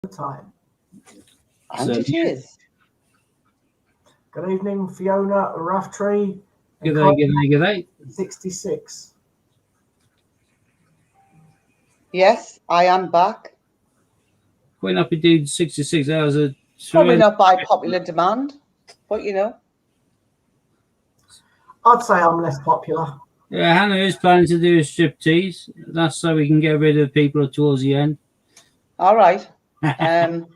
time. And it is. Good evening, Fiona Raftree. Good day. 66. Yes, I am back. Quite happy to do 66 hours of Probably not by popular demand, but you know. I'd say I'm less popular. Yeah, Hannah is planning to do a striptease. That's so we can get rid of people towards the end. All right. When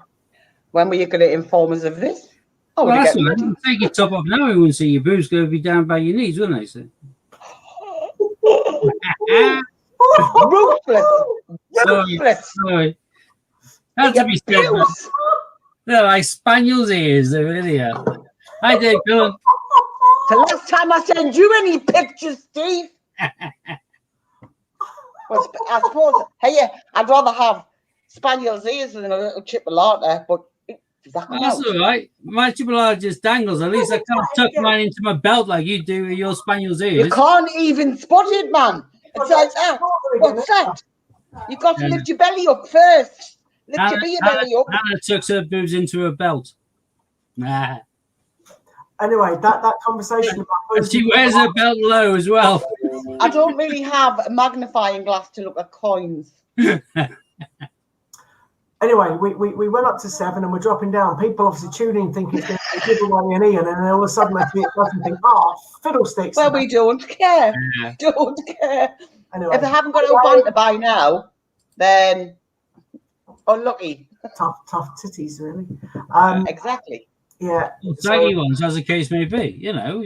were you going to inform us of this? Oh, well, that's right. Take your top off now. We wouldn't see your boobs going to be down by your knees, wouldn't they? So. Ruthless. Ruthless. Sorry. Had to be said. They're like spaniel's ears. They really are. Hi, Dave. Go on. The last time I sent you any pictures, Steve. Well, I suppose, hey, yeah, I'd rather have spaniel's ears than a little chipolata, but that's all right. My chipolata just dangles. At least I can't tuck mine into my belt like you do with your spaniel's ears. You can't even spot it, man. It's like, what's that? You've got to lift your belly up first. Lift your belly up. Hannah tucks her boobs into her belt. Nah. Anyway, that conversation about she wears her belt low as well. I don't really have a magnifying glass to look at coins. Anyway, we went up to 7 and we're dropping down. People obviously tuning thinking it's going to be a giveaway and Ian, and then all of a sudden they see it doesn't think, fiddlesticks. Well, we don't care. Yeah. Don't care. Anyway, if they haven't got a one to buy now, then unlucky. Tough titties, really. Exactly. Yeah. Saggy ones, as the case may be. You know,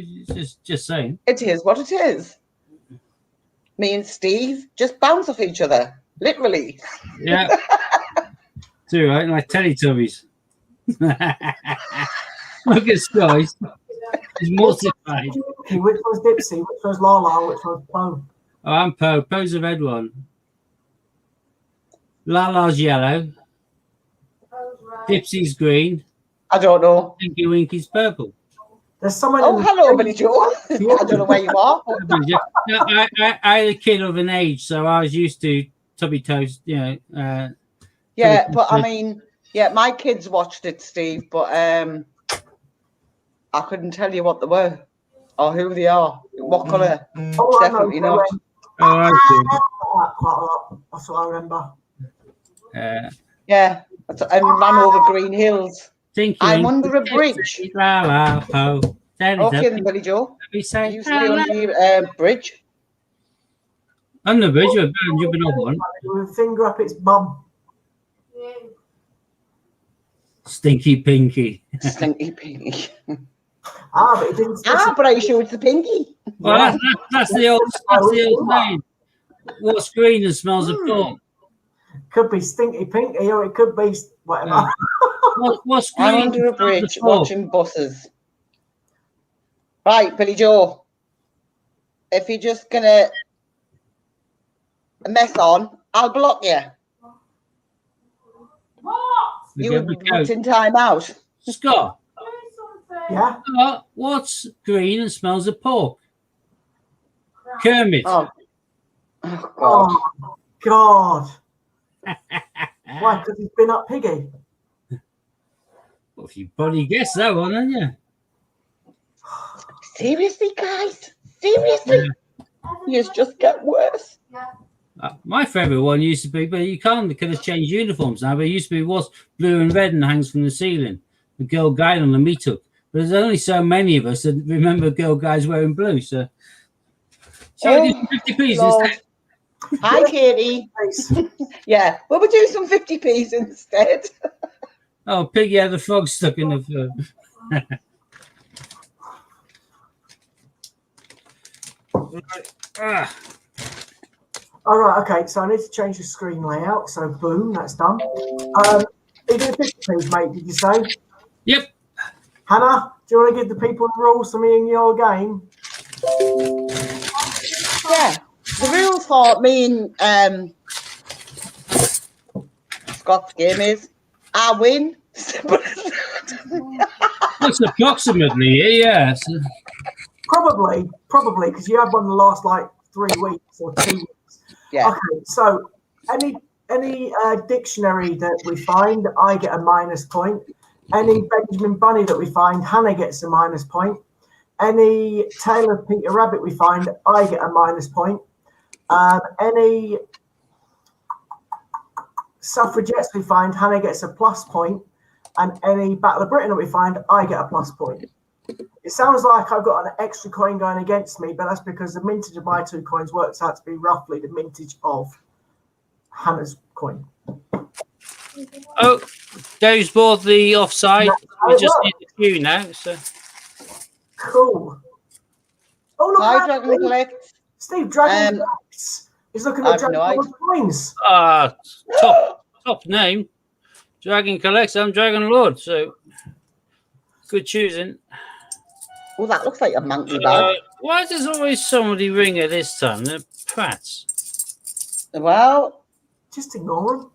just saying. It is what it is. Me and Steve just bounce off each other, literally. Yeah. Too right, like Teletubbies. Look at Skies. He's mortified. Which one's Dipsy? Which one's Lala? Which one's Poe? Oh, I'm Poe. Poe's a red one. Lala's yellow. Dipsy's green. I don't know. Tinky Winky's purple. There's someone. Oh, hello, Billy Joe. I don't know where you are. I had a kid of an age, so I was used to Tubby Toast, you know. Yeah, but I mean, yeah, my kids watched it, Steve, but I couldn't tell you what they were or who they are, what colour. Definitely not. Oh, I see. Quite a lot. That's what I remember. Yeah, and ran over green hills. I'm under a bridge. La la po. Okay, then, Billy Joe. You say you stay on the bridge. On the bridge, we're jumping off one. With a finger up its bum. Stinky Pinky. Stinky Pinky. But it didn't. But are you sure it's the pinky? Well, that's the old name. What's green and smells of pork? Could be Stinky Pinky, or it could be whatever. What's green? I'm under a bridge watching buses. Right, Billy Joe. If you're just gonna mess on, I'll block you. You were booked in time out. Scott. Yeah. What's green and smells of pork? Kermit. Oh God. Why? Because he's been up Piggy. Well, if you bloody guessed that one, haven't you? Seriously, guys? Seriously? You just get worse. My favourite one used to be, but you can't because it's changed uniforms now. But it used to be what's blue and red and hangs from the ceiling. The Girl Guide on the meetup. But there's only so many of us that remember Girl Guides wearing blue. So I did 50 instead. Hi, Katie. Yeah, well, we'll do some 50p's instead. Oh, Piggy had the frog stuck in the fur. All right, okay, so I need to change the screen layout. So, boom, that's done. Even 50 please, mate, did you say? Yep. Hannah, do you want to give the people the rules for me and your game? Yeah, the rules for me and Scott's game is I win. That's approximately, yes. Probably, because you have won the last, 3 weeks or 2 weeks. Yeah. Okay, so any any dictionary that we find, I get a minus point. Any Benjamin Bunny that we find, Hannah gets a minus point. Any Tale of Peter Rabbit we find, I get a minus point. Any suffragettes we find, Hannah gets a plus point. And any Battle of Britain that we find, I get a plus point. It sounds like I've got an extra coin going against me, but that's because the mintage of my 2 coins works out to be roughly the mintage of Hannah's coin. Oh, Dave's bought the offside. We just need the queue now. So. Cool. Oh, look Hi, at Dragon that. Collect. Steve, Dragon Collects. He's looking at Dragon coins. Top name. Dragon Collects. I'm Dragon Lord. So good choosing. Oh, that looks like a monkey bag. Why does always somebody ring at this time? They're prats. Well, just ignore them.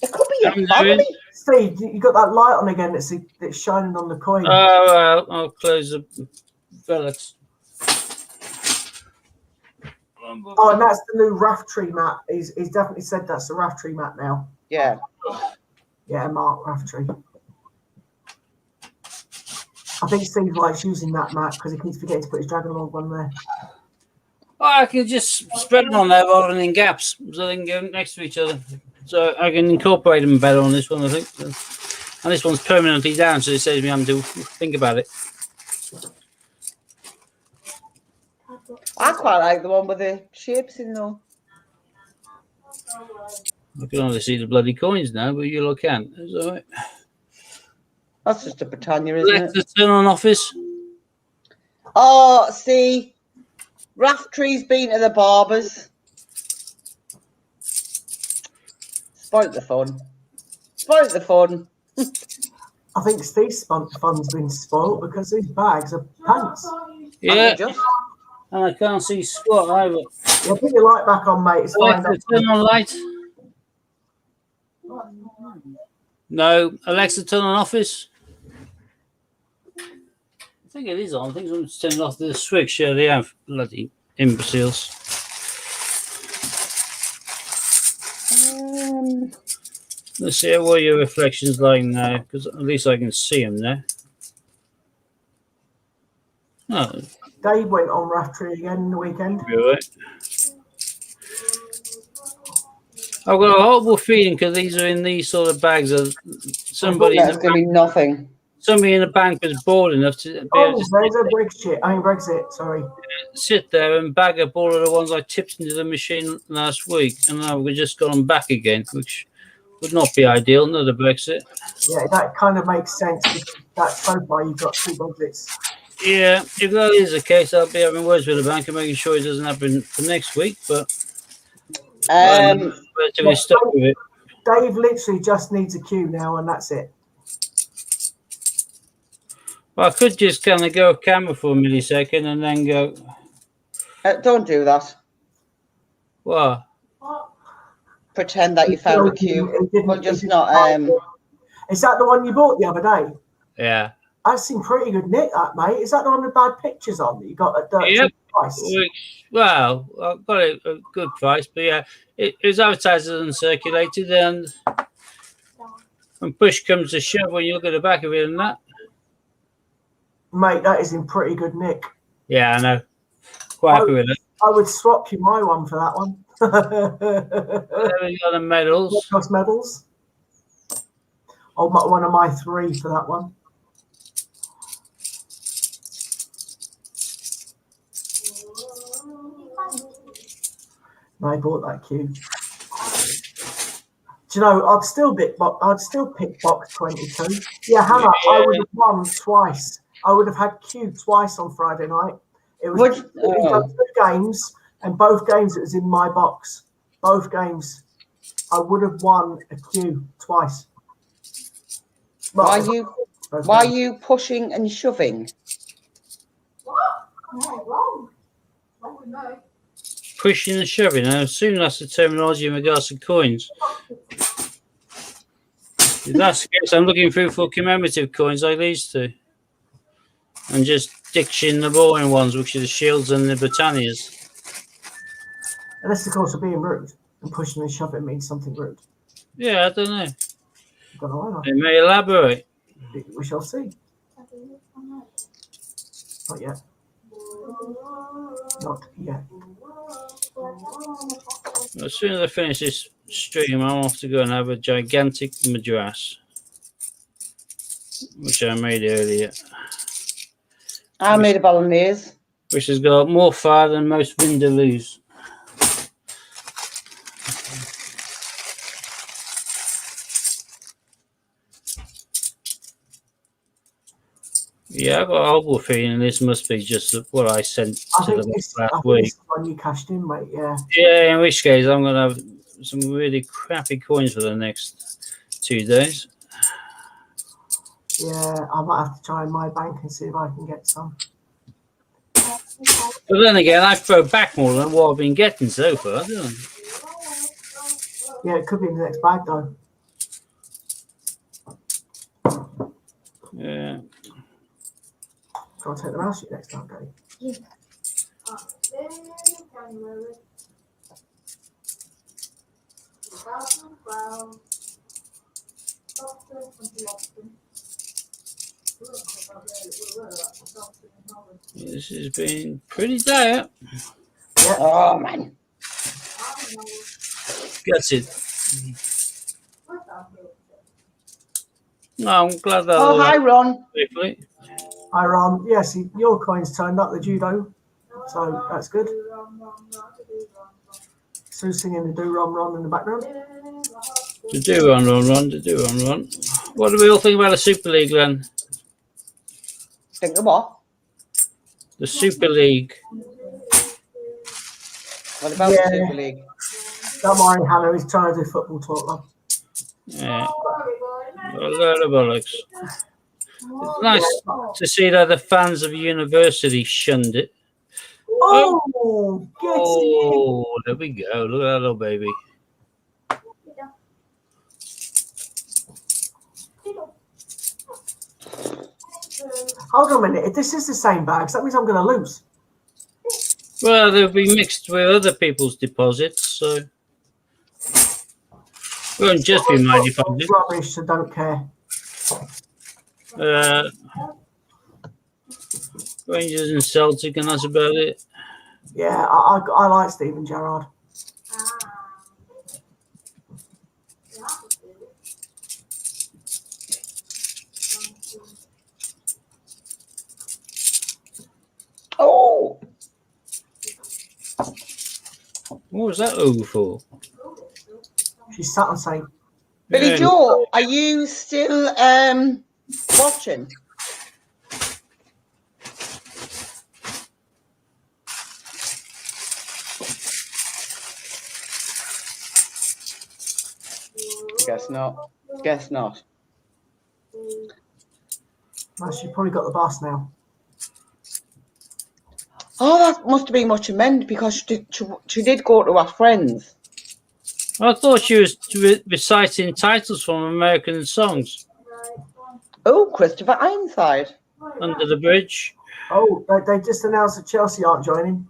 It could be a family. Steve, you got that light on again that's shining on the coin. Oh, I'll close the relics. Oh, and that's the new Raftree mat. He's definitely said that's the Raftree mat now. Yeah. Yeah, Mark Raftree. I think Steve likes using that mat because he keeps forgetting to put his Dragon Lord one there. Oh, I can just spread them on there rather than in gaps, so they can go next to each other. So I can incorporate them better on this one, I think. And this one's permanently down, so it saves me having to think about it. I quite like the one with the shapes in though. I can only see the bloody coins now, but you look can't. It's all right. That's just a Britannia, isn't it? Let's turn on office. Oh, see, Raftree's been to the barbers. Spoilt the fun. Spoilt the fun. I think Steve's fun's been spoiled because these bags are pants. Yeah. And I can't see squat either. Yeah, put your light back on, mate. It's fine. Alexa, turn on light. No. Alexa, turn on office. I think it is on. I think someone's turning off the switch. Yeah, they have. Bloody imbeciles. Let's see what your reflections like now, because at least I can see them now. Oh, Dave went on Raftree again in the weekend. right. I've got a horrible feeling because these are in these sort of bags. Of somebody That's going to be nothing. Somebody in the bank was bored enough to be Oh, able to there's a Brexit. Sorry. sit there and bag up all of the ones I tipped into the machine last week, and now we've just got them back again, which would not be ideal. Another Brexit. Yeah, that kind of makes sense. Because that so far you've got 2 Brexits. Yeah, if that is the case, I'll be having words with the bank and making sure it doesn't happen for next week. But I'm relatively stuck with it. Dave literally just needs a queue now, and that's it. Well, I could just kind of go camera for a millisecond and then go. Don't do that. What? Pretend that you found a queue. Well, just not. Is that the one you bought the other day? Yeah. I've seen pretty good nick, that mate. Is that the one with bad pictures on that you got at dirt price? Well, I got it at a good price, but yeah, it was advertised and circulated, and when push comes to shove, when you look at the back of it and that. Mate, that is in pretty good nick. Yeah, I know. Quite happy with it. I would swap you my one for that one. There we go, the medals. Cost medals. Oh, one of my 3 for that one. I bought that queue. Do you know? I'd still pick box 22. Yeah, Hannah, yeah. I would have won twice. I would have had queue twice on Friday night. It was 2 games, and both games it was in my box. Both games, I would have won a queue twice. Why are you pushing and shoving? What? Wrong. Wrong with no. Pushing and shoving. I assume that's the terminology in regards to coins. If that's the case, I'm looking through for commemorative coins like these 2. And just ditching the boring ones, which are the shields and the Britannias. Unless, of course, we're being rude. And pushing and shoving means something rude. Yeah, I don't know. Don't know They may elaborate. either. We shall see. Not yet. Not yet. As soon as I finish this stream, I'm off to go and have a gigantic madras, which I made earlier, I made a bolognese. which has got more fire than most vindaloos. Yeah, I've got a horrible feeling this must be just what I sent I to think them this last week. is when you cashed in, mate. Yeah. Yeah, in which case I'm going to have some really crappy coins for the next 2 days. Yeah, I might have to try in my bank and see if I can get some. But then again, I throw back more than what I've been getting so far, don't I? Yeah, it could be in the next bag though. Yeah. Try and take the mouse sheet next time, Dave. This has been pretty dire. Oh, man. Gets it. No, I'm glad that. Oh, hi, Ron. Briefly. Hi, Ron. Yes, your coin's turned up the judo, so that's good. Sue's singing the do ron ron in the background. To do run. What do we all think about the Super League, then? Think of what? The Super League. What about the Super League? Don't worry, Hannah. He's trying to do football talk, love. Yeah. A load of bollocks. It's nice to see that the fans of University shunned it. Oh, get it! Oh, there we go. Look at that little baby. Hold on a minute. If this is the same bags, that means I'm going to lose. Well, they'll be mixed with other people's deposits, so it won't just be my deposit. Rubbish, so don't care. Rangers and Celtic, and that's about it. Yeah, I like Steven Gerrard. Oh, What was that over for? She's sat and saying, Billy Yeah. Joe, are you still watching? Guess not. Guess not. well, she's probably got the bus now. Oh, that must have been much amended because she did go to her friends. I thought she was reciting titles from American songs. Oh, Christopher Ironside. Under the Bridge. Oh, they just announced that Chelsea aren't joining.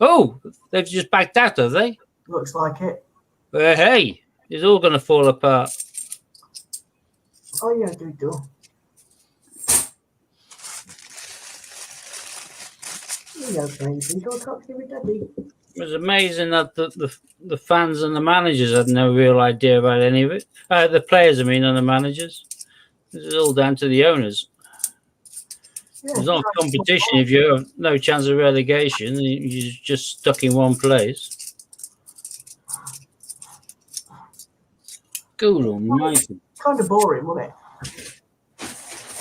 Oh, they've just backed out, have they? Looks like it. Well, hey, it's all going to fall apart. Oh, yeah, do. Yeah, baby, don't talk to me, Daddy. It was amazing that the fans and the managers had no real idea about any of it. The players, I mean, and the managers. This is all down to the owners. Yeah, There's not a competition if you have no chance of relegation. You're just stuck in one place. Good almighty. kind of boring, wasn't it?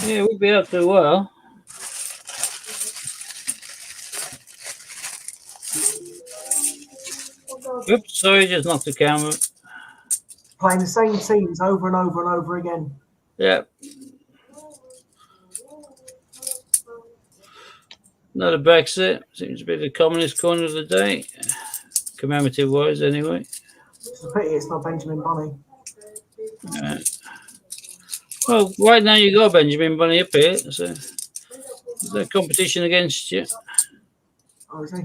Yeah, we'll be up to well. Oops, sorry, just knocked the camera. Playing the same teams over and over and over again. Yeah. Another Brexit. Seems to be the communist corner of the day. Commemorative wise, anyway. It's a pity it's not Benjamin Bunny. Well, right now you got Benjamin Bunny up here, so there's no competition against you. Oh, is he?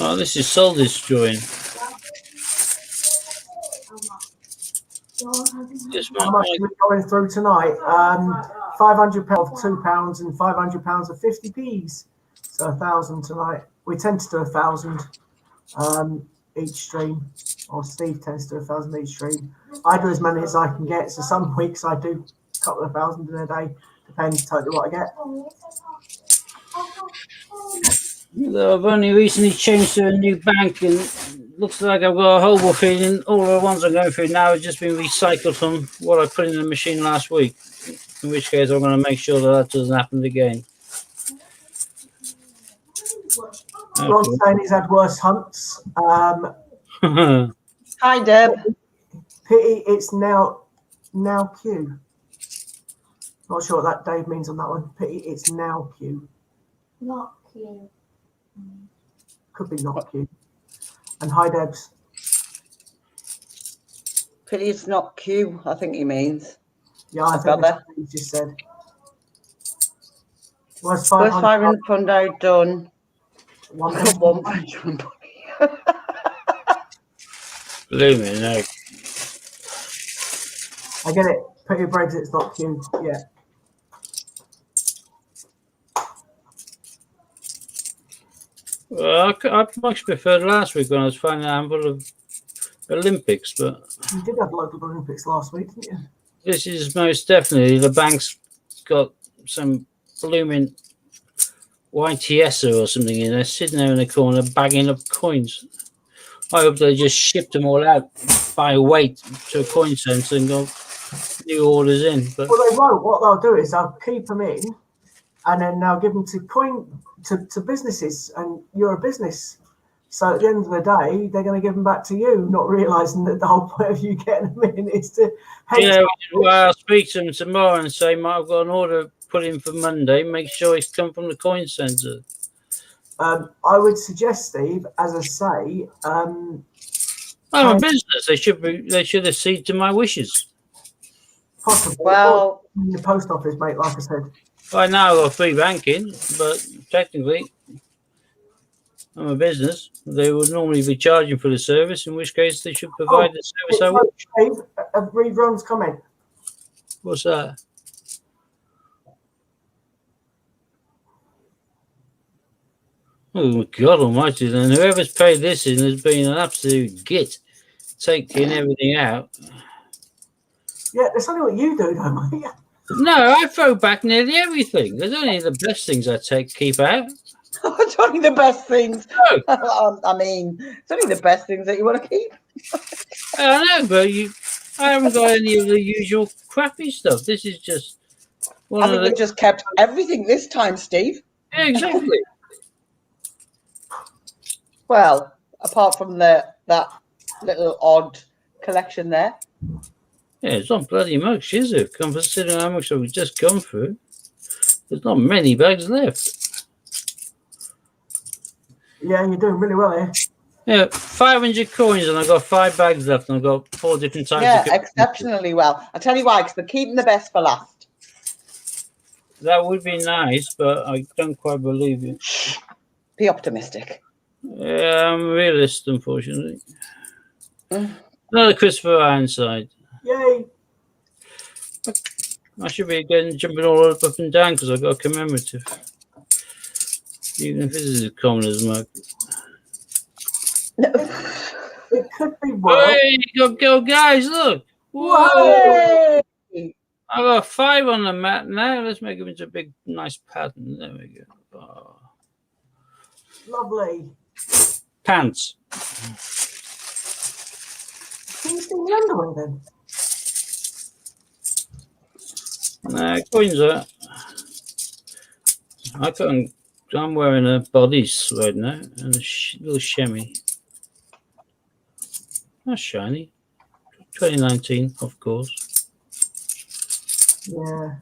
Oh, this is soul destroying. Just How much are we going through tonight? £500 of £2 and £500 of 50p's. So 1,000 tonight. We tend to do 1,000 each stream, or Steve tends to do 1,000 each stream. I do as many as I can get. So some weeks I do a couple of thousand in a day. Depends totally what I get. I've only recently changed to a new bank, and looks like I've got a horrible feeling all the ones I'm going through now have just been recycled from what I put in the machine last week. In which case, I'm going to make sure that doesn't happen again. Ron's saying he's had worse hunts. Hi, Deb. Pity it's now Q. Not sure what that Dave means on that one. Pity it's now Q. Not cute. Could be not Q. And hi, Debs. Pity it's not Q, I think he means. Yeah, I think that's what he just said. Where's First 500 Fundo done. One Believe me, no. I get it. Pity Brexit's not Q. Yeah. Well, I much preferred last week when I was finding a handful of Olympics, but You did have local Olympics last week, didn't you? this is most definitely the bank's got some blooming YTSer or something in there, sitting there in the corner bagging up coins. I hope they just shipped them all out by weight to a coin centre and got new orders in. But Well, they won't. What they'll do is they'll keep them in, and then they'll give them to businesses, and you're a business. So at the end of the day, they're going to give them back to you, not realising that the whole point of you getting them in is to. yeah, well, I'll speak to them tomorrow and say, I've got an order put in for Monday. Make sure it's come from the coin centre. I would suggest, Steve, as I say, I'm a business. They should accede to my wishes. possibly. Well, in the post office, mate. Like I said. Right now, I've got free banking, but technically, I'm a business. They would normally be charging for the service, in which case they should provide the service I want. Steve, read Ron's comment. What's that? Oh, God almighty, then whoever's paid this in has been an absolute git, taking everything out. Yeah, that's only what you do, though, mate. No, I throw back nearly everything. There's only the best things I keep out. it's only the best things. No. I mean, it's only the best things that you want to keep. I know, but I haven't got any of the usual crappy stuff. This is just one I of think the. we just kept everything this time, Steve. Yeah, exactly. Well, apart from that little odd collection there. Yeah, it's not bloody much, is it? Considering how much I've just gone through, there's not many bags left. Yeah, you're doing really well here. Yeah, 500 coins, and I've got 5 bags left, and I've got 4 different types Yeah, of coins. exceptionally well. I'll tell you why, because they're keeping the best for last. That would be nice, but I don't quite believe it. Be optimistic. Yeah, I'm a realist, unfortunately. Another Christopher Ironside. Yay! I should be jumping all up and down because I've got a commemorative. Even if this is as common as mug. It could be worse. Hey, go, guys, look. Whoa. Whoa! I got 5 on the mat now. Let's make them into a big, nice pattern. There we go. Oh. Lovely. Pants. Can you see the underwear then? Coins are. I'm wearing a bodice right now and a little chamois. That's shiny. 2019, of course. Yeah.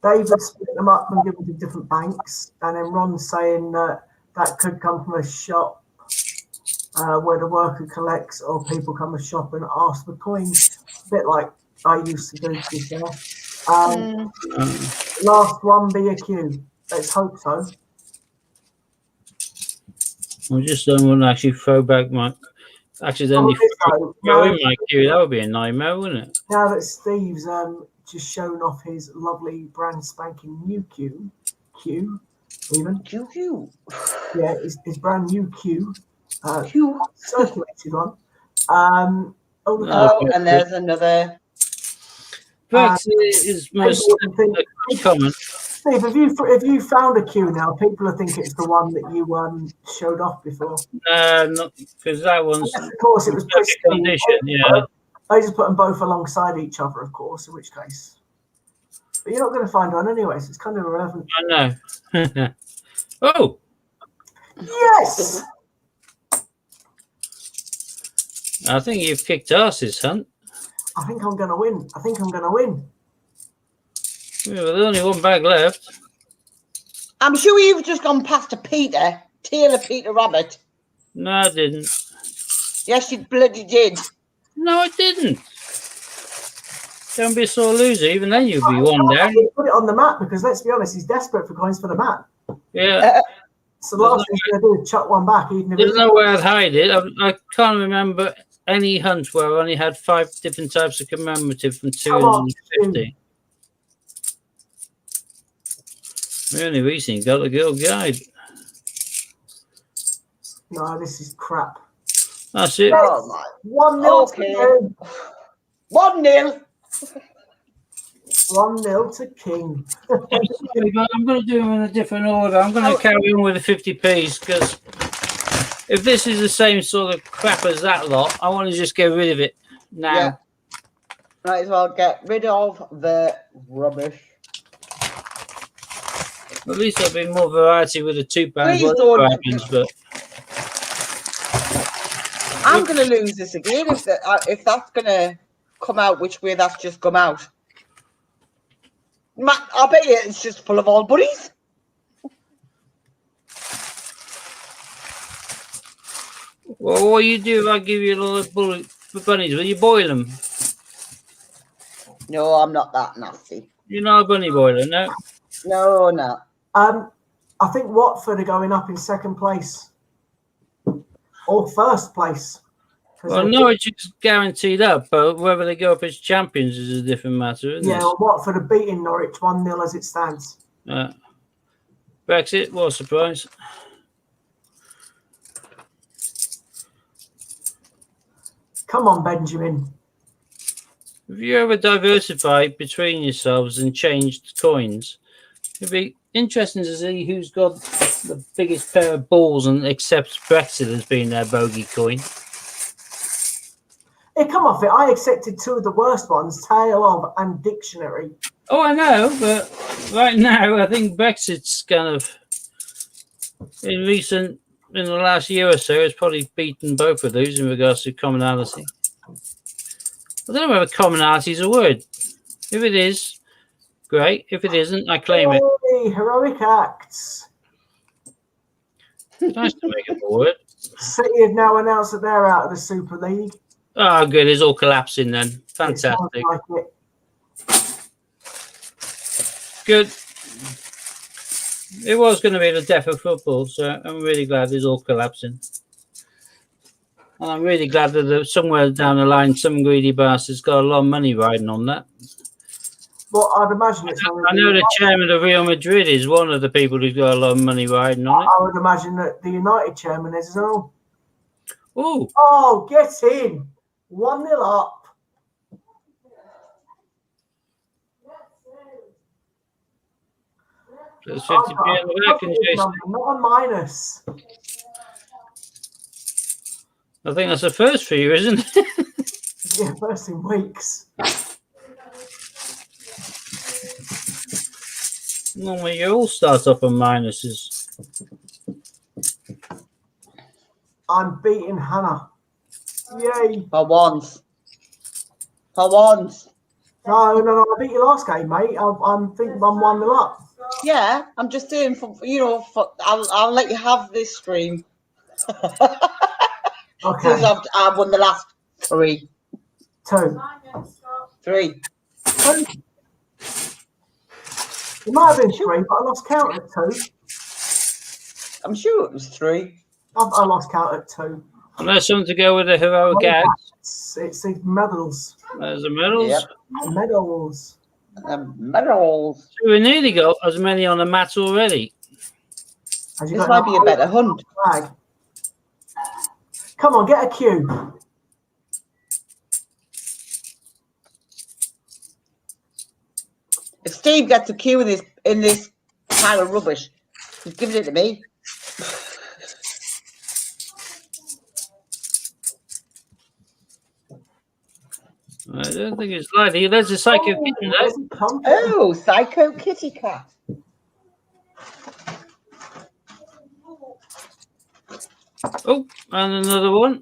David split them up and give them to different banks, and then Ron's saying that could come from a shop where the worker collects, or people come to the shop and ask for coins. A bit like I used to do, to be fair. Last one be a queue. Let's hope so. I just don't want to actually throw back my accidentally Oh, go in my queue. That would be a nightmare, wouldn't it? now that Steve's just shown off his lovely brand spanking new Q, even. Q. Yeah, his brand new Q, Q. circulated one. Oh, and there's another. Brexit is most common. Steve, have you found a Q now? People are thinking it's the one that you showed off before. Not because that one's. Yes, of course, it was pristine. Condition, yeah. I just put them both alongside each other, of course. In which case, but you're not going to find one anyway, so it's kind of irrelevant. I know. Oh, yes. I think you've kicked asses, Hunt. I think I'm going to win. Yeah, well, there's only one bag left. I'm sure you've just gone past a Taylor Peter Rabbit. No, I didn't. Yes, you bloody did. No, I didn't. Don't be a sore loser. Even then, you'll be one down. Put it on the map because let's be honest, he's desperate for coins for the map. Yeah. So the last thing he's going to do is chuck one back. Even if There's no way I'd hide it. I can't remember any hunt where I only had 5 different types of commemorative from 250. We only recently got the Girl Guide. No, this is crap. That's it. Oh, my. 1-0 Okay. to 1-0. 1-0 to King. I'm going to do them in a different order. I'm going to carry on with the 50p's because if this is the same sort of crap as that lot, I want to just get rid of it now. Yeah. Might as well get rid of the rubbish. At least there'll be more variety with the £2 Please don't. happens, but I'm going to lose this again if that's going to come out which way that's just come out. I bet you it's just full of old buddies. well, what you do if I give you a lot of bunnies? Will you boil them? No, I'm not that nasty. You're not a bunny boiler, no? No. I think Watford are going up in second place or first place. Well, Norwich is guaranteed up, but whether they go up as champions is a different matter, isn't Yeah, it? well, Watford are beating Norwich 1-0 as it stands. Brexit, what a surprise. Come on, Benjamin. Have you ever diversified between yourselves and changed coins? It'd be interesting to see who's got the biggest pair of balls and accepts Brexit as being their bogey coin. Hey, come off it. I accepted 2 of the worst ones, Tale of and Dictionary. Oh, I know, but right now I think Brexit's kind of in the last year or so, it's probably beaten both of those in regards to commonality. I don't know whether commonality is a word. If it is, great. If it isn't, I claim it. Hey, heroic acts. It's nice to make it a word. City have now announced that they're out of the Super League. Oh, good. It's all collapsing then. It Fantastic. sounds like it. Good. It was going to be the death of football, so I'm really glad it's all collapsing. And I'm really glad that somewhere down the line, some greedy bastard's got a lot of money riding on that. Well, I'd imagine it's. I know the chairman of Real Madrid is one of the people who's got a lot of money riding on it. I would imagine that the United chairman is as well. Oh, Oh, get in. 1-0 up. there's 50p in the back, and Jason. Not a minus. I think that's a first for you, isn't it? Yeah, first in weeks. Normally, you all start off on minuses. I'm beating Hannah. Yay. For once. For once. No, I beat you last game, mate. I'm thinking I'm 1-0 up. Yeah, I'm just doing I'll let you have this stream. Okay. Because I've won the last 3. 2. 3. 2. It might have been 3, but I lost count at 2. I'm sure it was 3. I lost count at 2. And there's something to go with the heroic acts. It's the medals. There's the medals. Yep. Medals. Medals. So we nearly got as many on the mats already. Has you This got might be a better hunt. flag? Come on, get a cue. If Steve gets a cue in this pile of rubbish, he's giving it to me. I don't think it's likely. There's a Psycho Kitten there. there's a pumpkin. Oh, Psycho Kitty Cat. Oh, and another one.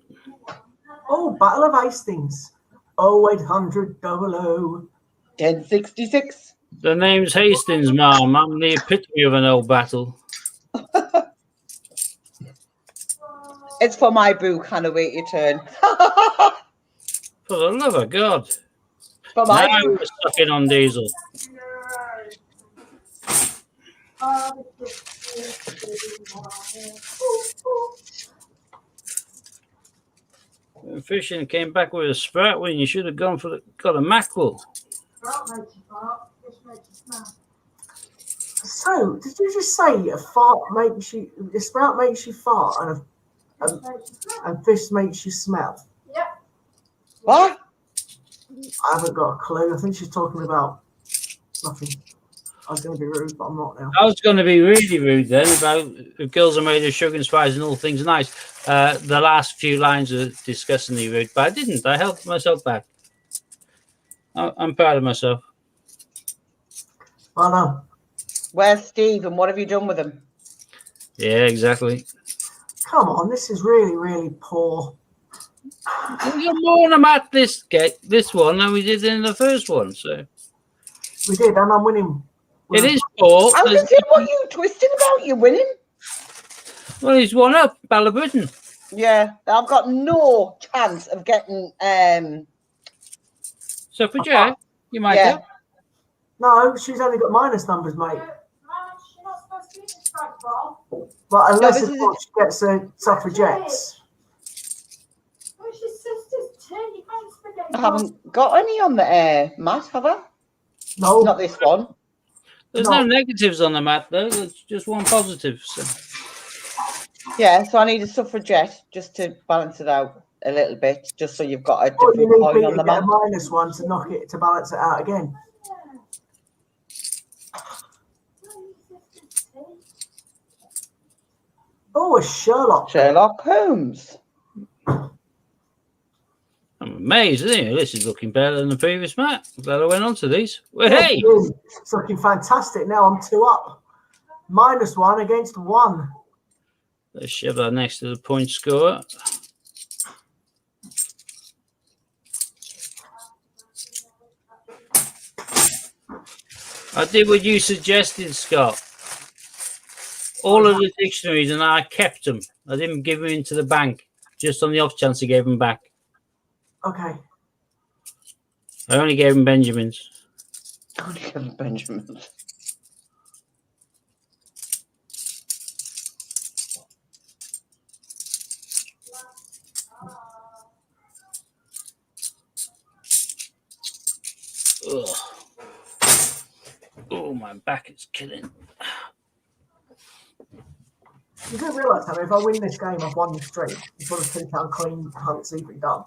Oh, Battle of Hastings. 0800 00. 1066. The name's Hastings, ma'am. I'm the epitome of an old battle. It's for my boo. Can't wait your turn. For the love of God. For my Now boo. we're sucking on Diesel. Fishing came back with a sprout when you should have gone for got a mackerel. So, did you just say a sprout makes you fart and fish makes you smell? What? I haven't got a clue. I think she's talking about nothing. I was going to be rude, but I'm not now. I was going to be really rude then about if girls are made of sugar and spice and all things nice. The last few lines are disgustingly rude, but I didn't. I held myself back. I'm proud of myself. Well done. Where's Steve and what have you done with him? Yeah, exactly. Come on, this is really, really poor. We got more on the mat this one than we did in the first one, so We did, and I'm winning. it is poor. I was saying, what are you twisting about? You're winning? Well, he's one up, Ballabritton. Yeah, I've got no chance of getting So for Jack, you might yeah. have. No, she's only got minus numbers, mate. But unless this of is course she gets a suffragettes. I haven't got any on the mat, have I? No, Not this one. There's no negatives on the mat though. There's just one positive. So. Yeah, so I need a suffragette just to balance it out a little bit, just so you've got a All you different need coin be on to the get a mat. minus one to knock it to balance it out again. Oh, a Sherlock. Sherlock Holmes. I'm amazed, isn't it? This is looking better than the previous mat. I'm glad I went on to these. Well, hey! It's looking fantastic. Now I'm 2 up. Minus 1 against 1. Let's shove that next to the point scorer. I did what you suggested, Scott. All of the dictionaries, and I kept them. I didn't give them into the bank, just on the off chance I gave them back. Okay. I only gave them Benjamins. Benjamin. Ugh. Oh, my back is killing. You do realise, Harry, if I win this game, I've won the streak. Before the £2 clean hunt's even done.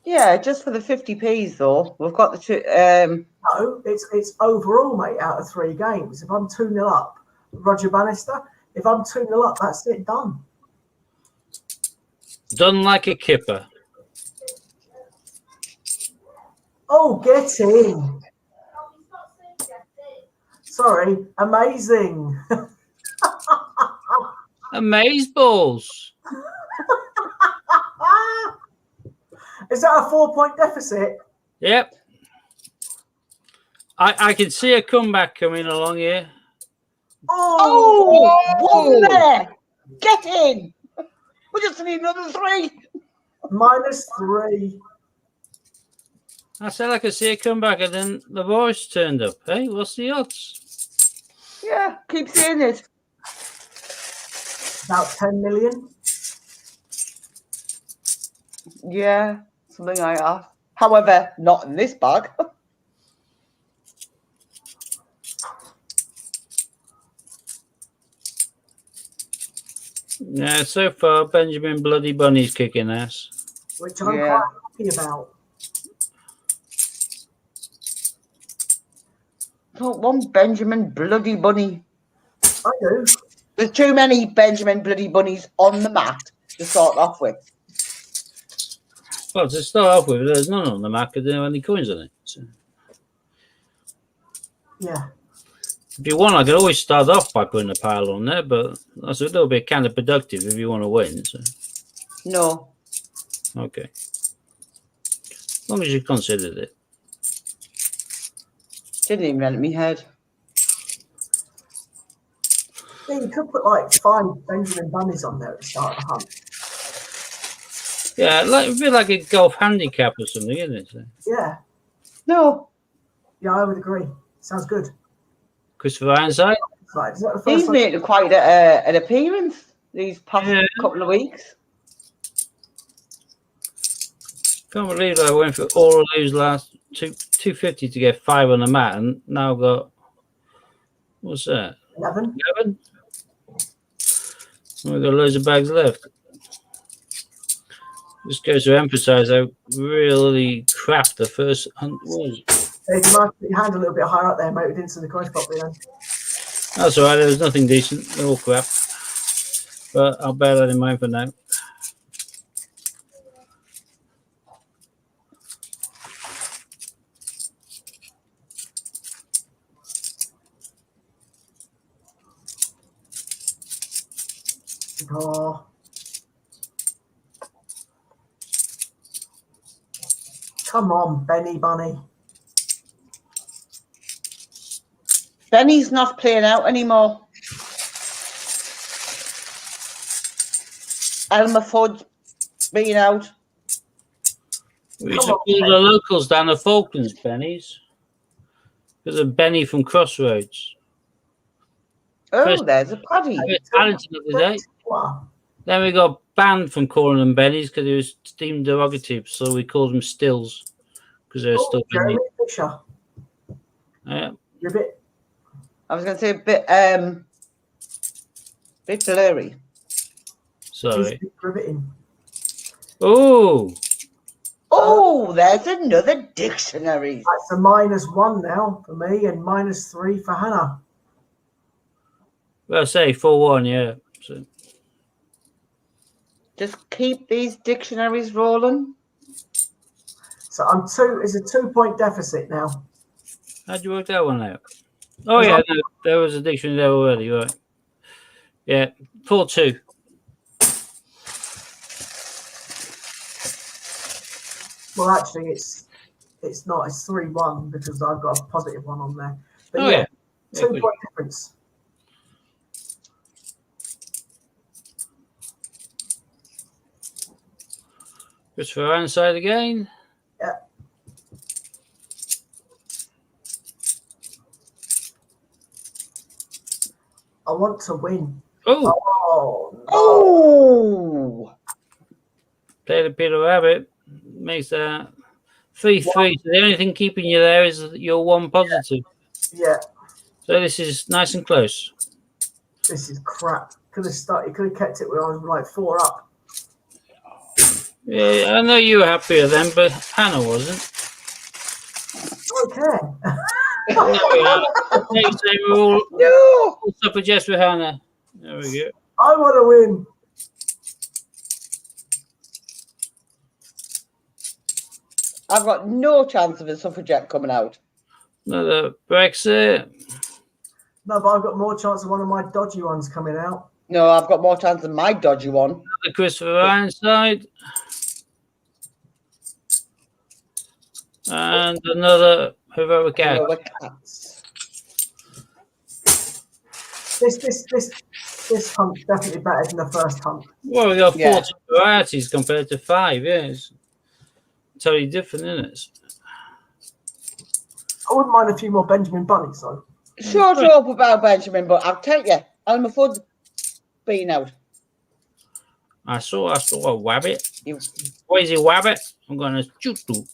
Yeah, just for the 50p's though. We've got the two. No, it's overall, mate, out of 3 games. If I'm 2-0 up, Roger Bannister, if I'm 2-0 up, that's it, done. Done like a kipper. Oh, get in. Sorry, amazing. Amaze balls. Is that a 4-point deficit? Yep. I can see a comeback coming along here. Oh, one there. Get in. We just need another 3. Minus 3. I said I could see a comeback, and then the voice turned up. Hey, what's the odds? Yeah, keep saying it. About 10 million. Yeah, something like that. However, not in this bag. Yeah, so far Benjamin Bloody Bunny's kicking ass. Which I'm Yeah. quite happy about. Not one Benjamin Bloody Bunny. I do. There's too many Benjamin Bloody Bunnies on the mat to start off with. Well, to start off with, there's none on the map because there don't have any coins on it. So Yeah. if you want, I could always start off by putting a pile on there, but that's a little bit counterproductive if you want to win. So No. okay, as long as you considered it. Didn't even enter me head. Yeah, you could put like 5 Benjamin Bunnies on there at the start of the hunt. Yeah, like a bit like a golf handicap or something, isn't it? So, Yeah. No. Yeah, I would agree. Sounds good. Christopher Ironside. Right. Is that the He's first time? made quite an appearance these past couple of weeks. Can't believe I went for all of those last 250 to get 5 on the mat, and now I've got what's that? 11? 11? We've got loads of bags left. Just goes to emphasise how really crap the first hunt was. Hey, you might put your hand a little bit higher up there, mate. We didn't see the coins properly then. That's all right. There was nothing decent. They're all crap. But I'll bear that in mind for now. Oh. Come on, Benny Bunny. Benny's not playing out anymore. Elmer Fudd being out. We used to call the locals down the Falklands Bennies. There's a Benny from Crossroads. Oh, First- there's a Paddy. Very talented the other day. Wow. Then we got banned from calling them Bennies because it was deemed derogative, so we called them Stills because they're Oh, still Jeremy Benny. Fisher. Yeah. You're a bit. I was going to say bit blurry. He's Sorry. a bit riveting. Oh, Oh, there's another dictionary. That's a -1 now for me and -3 for Hannah. well, say 4-1, yeah. So, Just keep these dictionaries rolling. So I'm two. It's a 2-point deficit now. how'd you work that one out? Oh, yeah, no, there was a dictionary there already, right? Yeah, 4-2. Well, actually, it's not. It's 3-1 because I've got a positive one on there. But Oh, yeah. Yeah, 2-point difference. Christopher Ironside again. Yeah. I want to win. Oh, Oh, no. Oh, play the Peter Rabbit. Makes that 3-3. So the only thing keeping you there is your 1 positive. Yeah, So this is nice and close. this is crap. Could have started. Could have kept it when I was like 4 up. Yeah, I know you were happier then, but Hannah wasn't. Okay. Next time we're all no. suffragettes with Hannah. There we go. I want to win. I've got no chance of a suffragette coming out. Another Brexit. No, but I've got more chance of one of my dodgy ones coming out. No, I've got more chance than my dodgy one. Another Christopher Ironside. And another heroic act. Heroic acts. This hunt's definitely better than the first hunt. Well, we got 40 Yeah. varieties compared to 5. Yeah, it's totally different, isn't it? I wouldn't mind a few more Benjamin Bunnies though. Short up about Benjamin, but I'll tell you, Elmer Fudd being out. I saw a wabbit. You, Crazy wabbit. I'm going to shoot to.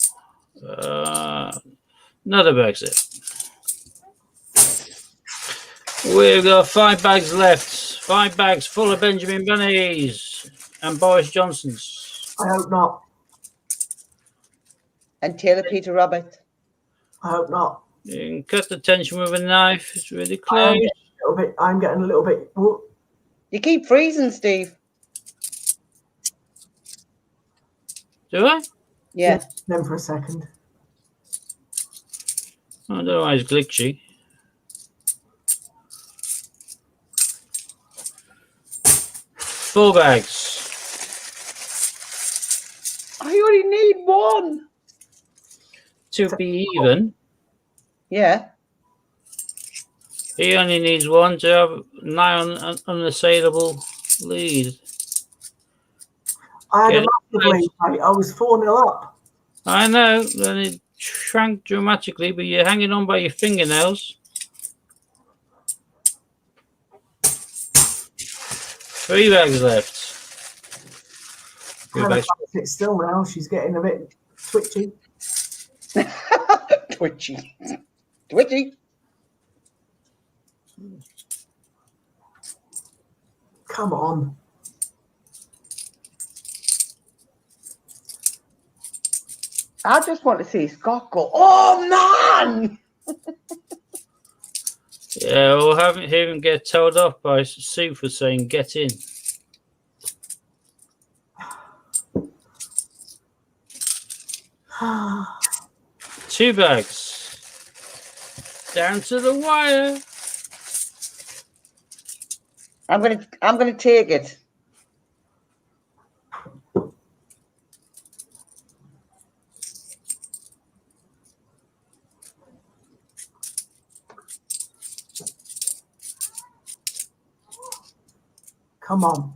Another Brexit. We've got 5 bags left. 5 bags full of Benjamin Bunnies and Boris Johnsons. I hope not. and Taylor Peter Rabbit. I hope not. You can cut the tension with a knife. It's really close. I'm getting a little bit. Whoop. You keep freezing, Steve. Do I? Yeah. Then for a second. I don't know why it's glitchy. Four bags. I only need one. To be even, Yeah. he only needs one to have nigh on an unassailable lead. I had Yeah. a massive lead, mate. I was 4-0 up. I know, then it shrank dramatically, but you're hanging on by your fingernails. 3 bags left. 3 Hannah bags. can't sit still now. She's getting a bit twitchy. Twitchy. Twitchy. Come on. I just want to see Scott go, oh, man! Yeah, we'll have him get told off by Sue for saying get in. Two bags. Down to the wire. I'm gonna take it. Come on.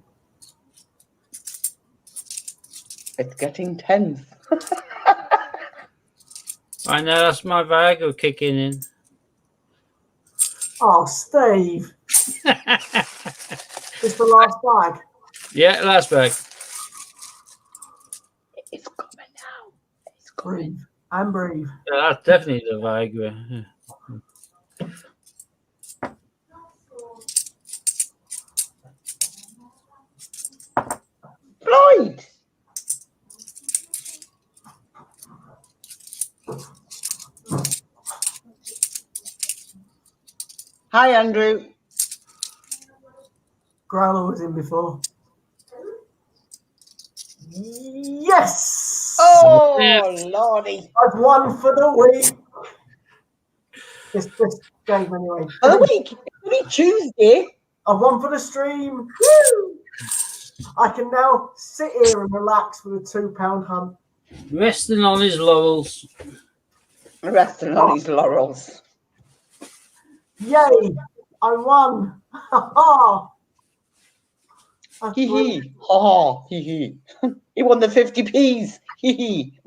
It's getting tense. I know that's my Viagra kicking in. Oh, Steve. Just the last bag. Yeah, last bag. It's coming now. It's coming. Breathe. And breathe. Yeah, that's definitely the Viagra. Yeah. Floyd! Hi, Andrew. Growler was in before. Yes! Oh, Yeah. Lordy. I've won for the week. This game anyway. For the week. It'll be Tuesday. I've won for the stream. Woo! I can now sit here and relax with a £2 hunt. Resting on his laurels. Resting on his laurels. Yay! I won. Ha ha! Hee hee. Ha ha. Hee hee. He won the 50p's. Hee hee.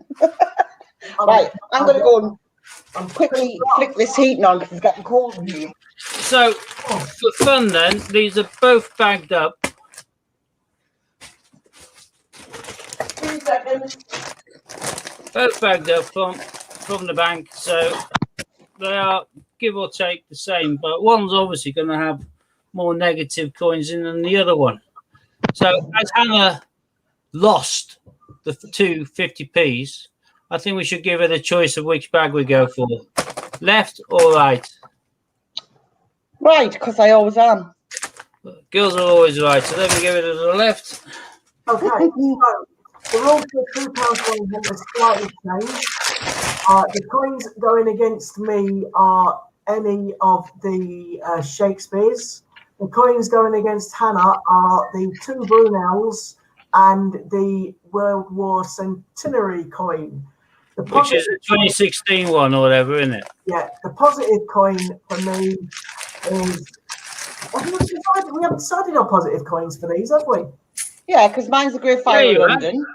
Right, I'm going to go and quickly flick this heating on because it's getting cold in here. So, for fun then, these are both bagged up. 2 seconds. Both bagged up from the bank. So, they are give or take the same, but one's obviously going to have more negative coins in than the other one. So, as Hannah lost the 2 50p's, I think we should give her the choice of which bag we go for. Left or right? Right, because I always am. Girls are always right, so let me give it to the left. Okay, so the rules for £2 coin hunt has slightly changed. The coins going against me are any of the Shakespeares. The coins going against Hannah are the 2 Brunels and the World War Centenary coin. The Which is a 2016 one or whatever, isn't it? Yeah, the positive coin for me is. We haven't decided on positive coins for these, have we? Yeah, because mine's the Great There Fire you of are. London.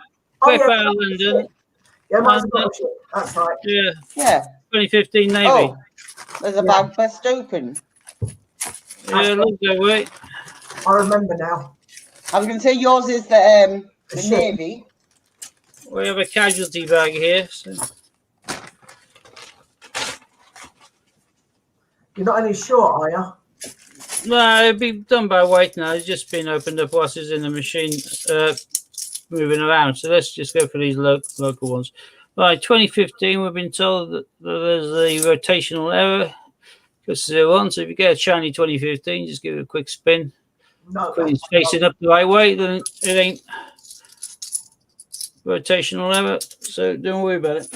Great yeah, Fire of London. Yeah, mine's a bullshit. That's right. Yeah, Yeah. 2015 Navy. Oh, there's a Yeah. bag best open. Yeah, look that way. I remember now. I was going to say yours is the ship. Navy. We have a casualty bag here. So. You're not any short, are you? No, it'd be done by weight now. It's just been opened up whilst it's in the machine moving around. So let's just go for these local ones. Right, 2015, we've been told that there's a rotational error. Because 0-1. So if you get a shiny 2015, just give it a quick spin. No. Queen's facing up the right way, then it ain't rotational error. So don't worry about it.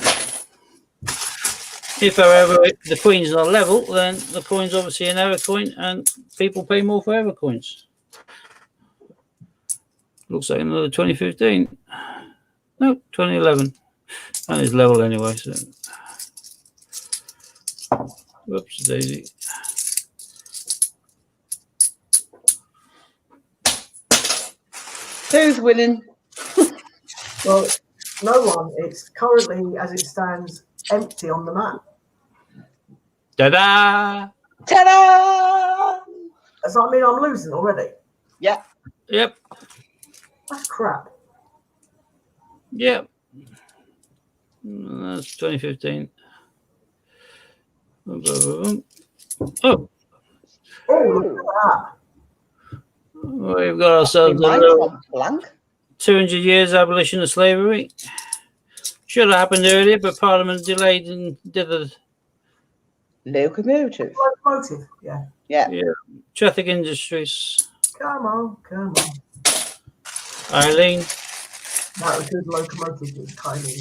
If, however, the Queen's not level, then the coin's obviously an error coin, and people pay more for error coins. Looks like another 2015. No, 2011. And it's level anyway, so. Whoops, daisy. Who's winning? Well, no one. It's currently, as it stands, empty on the map. Ta-da! Ta-da! Does that mean I'm losing already? Yeah. Yep. That's crap. Yep. That's 2015. Oh. Oh, look at that. We've got ourselves Mine's on blank. 200 years abolition of slavery. Should have happened earlier, but Parliament delayed and did a Locomotive. Locomotive, yeah. Yeah. Traffic Industries. Come on. Eileen. That was good. Locomotive was kind of.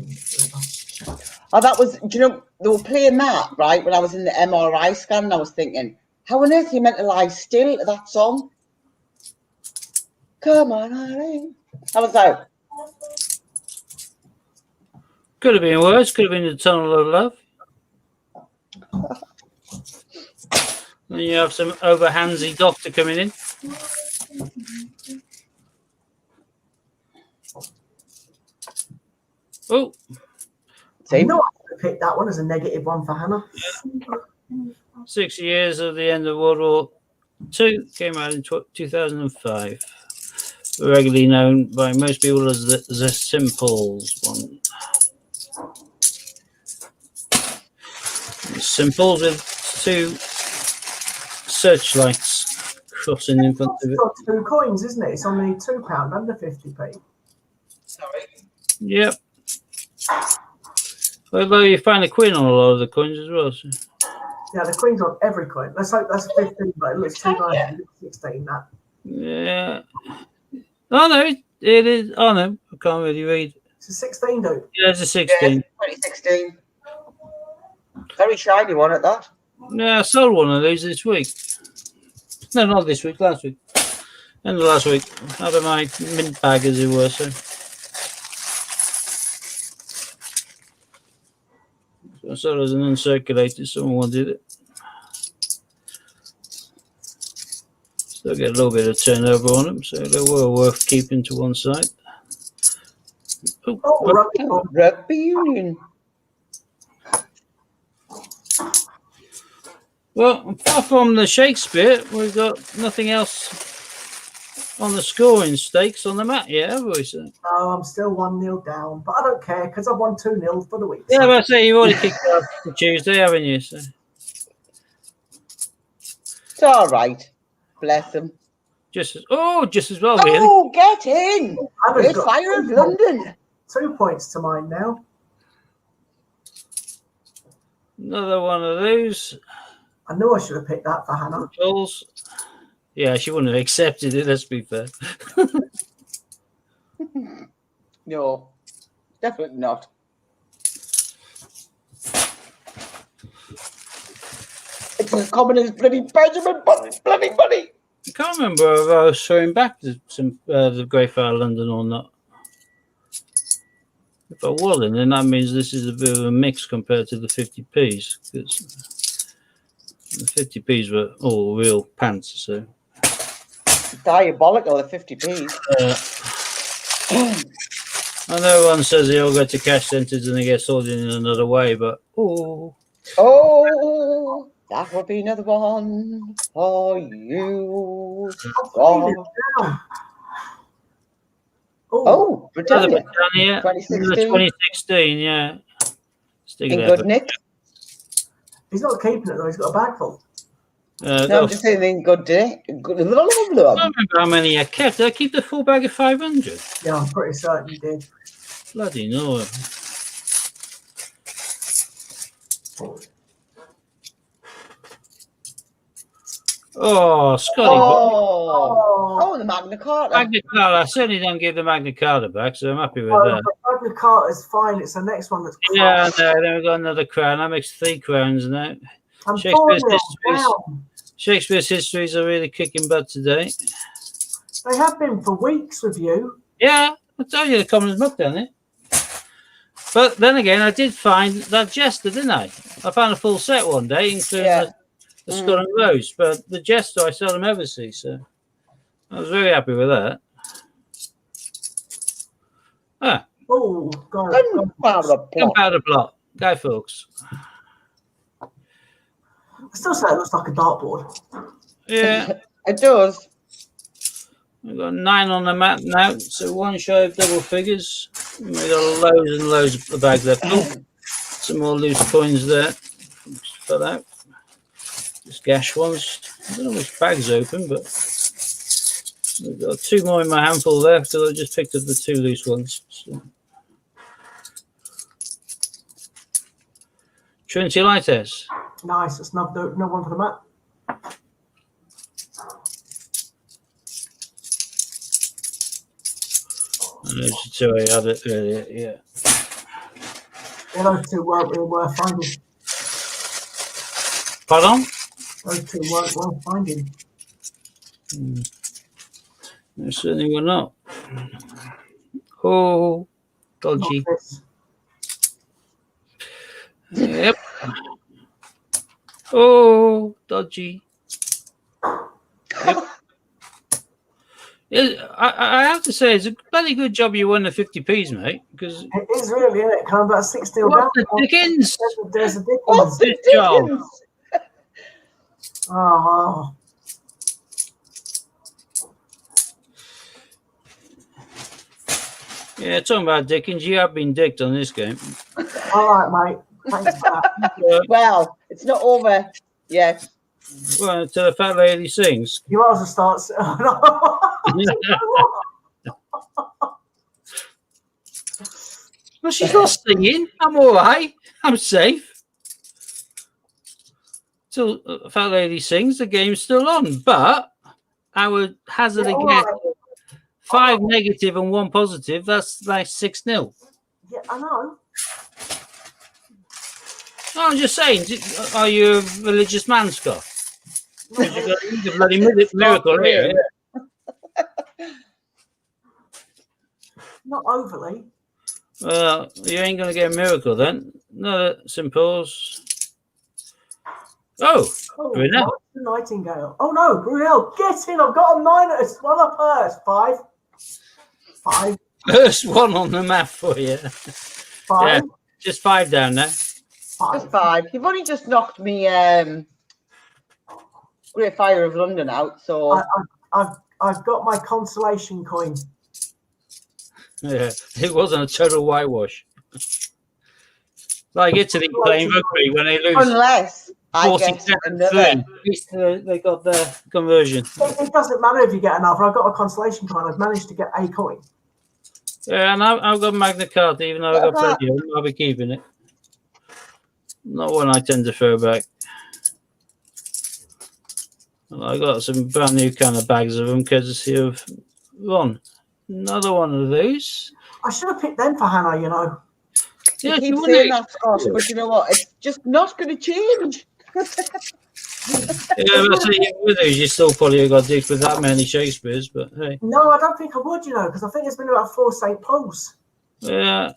Oh, that was, do you know, they were playing that, right, when I was in the MRI scan, and I was thinking, how on earth are you meant to lie still to that song? Come on, Eileen. I was like, Could have been worse. Could have been the Tunnel of Love. Then you have some overhandsy doctor coming in. Oh, see? No, I could have picked that one as a negative one for Hannah. 6 years of the end of World War II came out in 2005. Regularly known by most people as the Simples one. Simples with two searchlights crossing in front of it. It's got 2 coins, isn't it? It's only £2 under 50p. Sorry. Yep. Although you find a queen on a lot of the coins as well. So. Yeah, the queen's on every coin. Let's hope that's 15, but it looks too nice. It looks 16, that. Yeah. Oh no, it is. Oh no, I can't really read. It's a 16, dude. Yeah, it's a 16. Yeah, 2016. Very shiny one at that. Yeah, I sold one of these this week. No, not this week, last week. End of last week. Out of my mint bag, as it were. So I sold it as an uncirculated. Someone wanted it. Still get a little bit of turnover on them, so they were worth keeping to one side. Oh, rugby ball. Rugby union. Well, apart from the Shakespeare, we've got nothing else on the scoring stakes on the mat yet, have we? So? Oh, I'm still 1-0 down, but I don't care because I've won 2-0 for the week. Yeah, but I say you've already kicked off for Tuesday, haven't you? So. It's all right. Bless them. Just as well, really. Oh, get in! Hannah's Great got Fire of 2 London. 2 points to mine now. Another one of those. I knew I should have picked that for Hannah. Goals. Yeah, she wouldn't have accepted it, let's be fair. No, definitely not. It's as common as bloody Benjamin Button's bloody money. I can't remember if I was showing back the Great Fire of London or not. If I wasn't, then that means this is a bit of a mix compared to the 50p's. Because the 50p's were all real pants, so. Diabolical, the 50p. I know one says they all go to cash centres and they get sorted in another way, but Oh, that would be another one for you. I'm 3-0 down. Oh, Britannia. Britannia. 2016. 2016, yeah. Stick In it good there. nick. He's not keeping it though. He's got a bag full. No, I'm just saying in good nick. I don't remember how many I kept. Did I keep the full bag of 500? Yeah, I'm pretty certain you did. Bloody no. Oh, Scotty. Oh, the Magna Carta. Magna Carta. I certainly don't give the Magna Carta back, so I'm happy with that. Magna Carta's fine. It's the next one that's Yeah, no, then we've got another crown. That makes 3 crowns now. I'm Shakespeare's histories are really kicking butt today. They have been for weeks with you. Yeah, I told you the Commons book, down there. But then again, I did find that Jester, didn't I? I found a full set one day, including the Skull and Rose. But the Jester I seldom ever see, so I was very happy with that. Oh, God. Gunpowder Plot. Go, folks. I still say it looks like a dartboard. Yeah. It does. We've got 9 on the map now, so 1 shy of double figures. We've got loads and loads of the bags left. Oh, some more loose coins there. Fell out. Just gash ones. I don't know which bag's open, but we've got 2 more in my handful there because I just picked up the 2 loose ones. So. Trinity Lighthouse. Nice. It's no one for the map. Those 2 I had it earlier, yeah. Yeah, those 2 weren't really worth finding. Pardon? Those 2 weren't worth finding. They certainly were not. Oh, dodgy. Yep. Oh, dodgy. Yep. I have to say, it's a bloody good job you won the 50p's, mate. Because it is really, isn't it? Kind of about 60 or what the Dickens? There's a Dickens. What's the Dickens? Oh. Yeah, talking about Dickens, you have been dicked on this game. All right, mate. Thanks for that. Well, it's not over yet. Well, until the fat lady sings. You might as well start. Well, she's not singing. I'm all right. I'm safe. Till the fat lady sings, the game's still on. But I would hazard a guess. 5 negative and 1 positive. That's like 6-0. Yeah, I know. No, I'm just saying. Are you a religious man, Scott? You've got a bloody miracle here. Not overly. Well, you ain't going to get a miracle then. No, simples. Oh, Brunel. Nightingale. Oh no, Brunel, get in. I've got a minus. One up first. 5. 5. First one on the map for you. 5. Yeah, just 5 down there. 5. Just 5. You've only just knocked me Great Fire of London out, so I've got my consolation coin. Yeah, it wasn't a total whitewash. Like Italy playing rugby when they lose. unless I get 47-3. another. At least they got the conversion. It doesn't matter if you get another. I've got a consolation coin. I've managed to get a coin. Yeah, and I've got Magna Carta, even though I've got plenty of them. I'll be keeping it. Not one I tend to throw back. And I got some brand new kind of bags of them, courtesy of Ron. Another one of those. I should have picked them for Hannah, you know. You Yeah, keep saying that, Scott, but you know what? It's just not going to change. Yeah, but I say, with those, you still probably got dicks with that many Shakespeare's, but hey. No, I don't think I would, you know, because I think there's been about 4 St. Paul's. Yeah.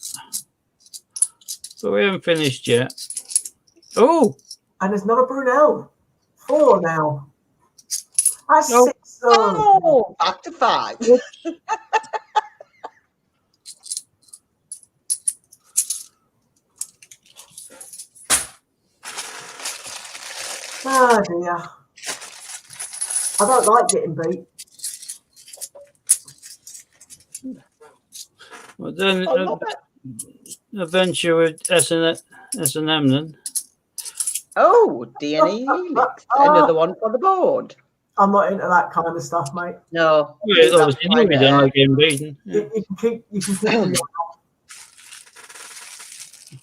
But we haven't finished yet. Oh! And there's another Brunel. 4 now. That's 6. Oh, back to 5. Oh dear. I don't like getting beat. Well, then I love it. adventure with S&M then. Oh, DNA Helix. Another one for the board. I'm not into that kind of stuff, mate. No. Yeah, obviously, we don't like getting beaten. Yeah. You can keep Rihanna.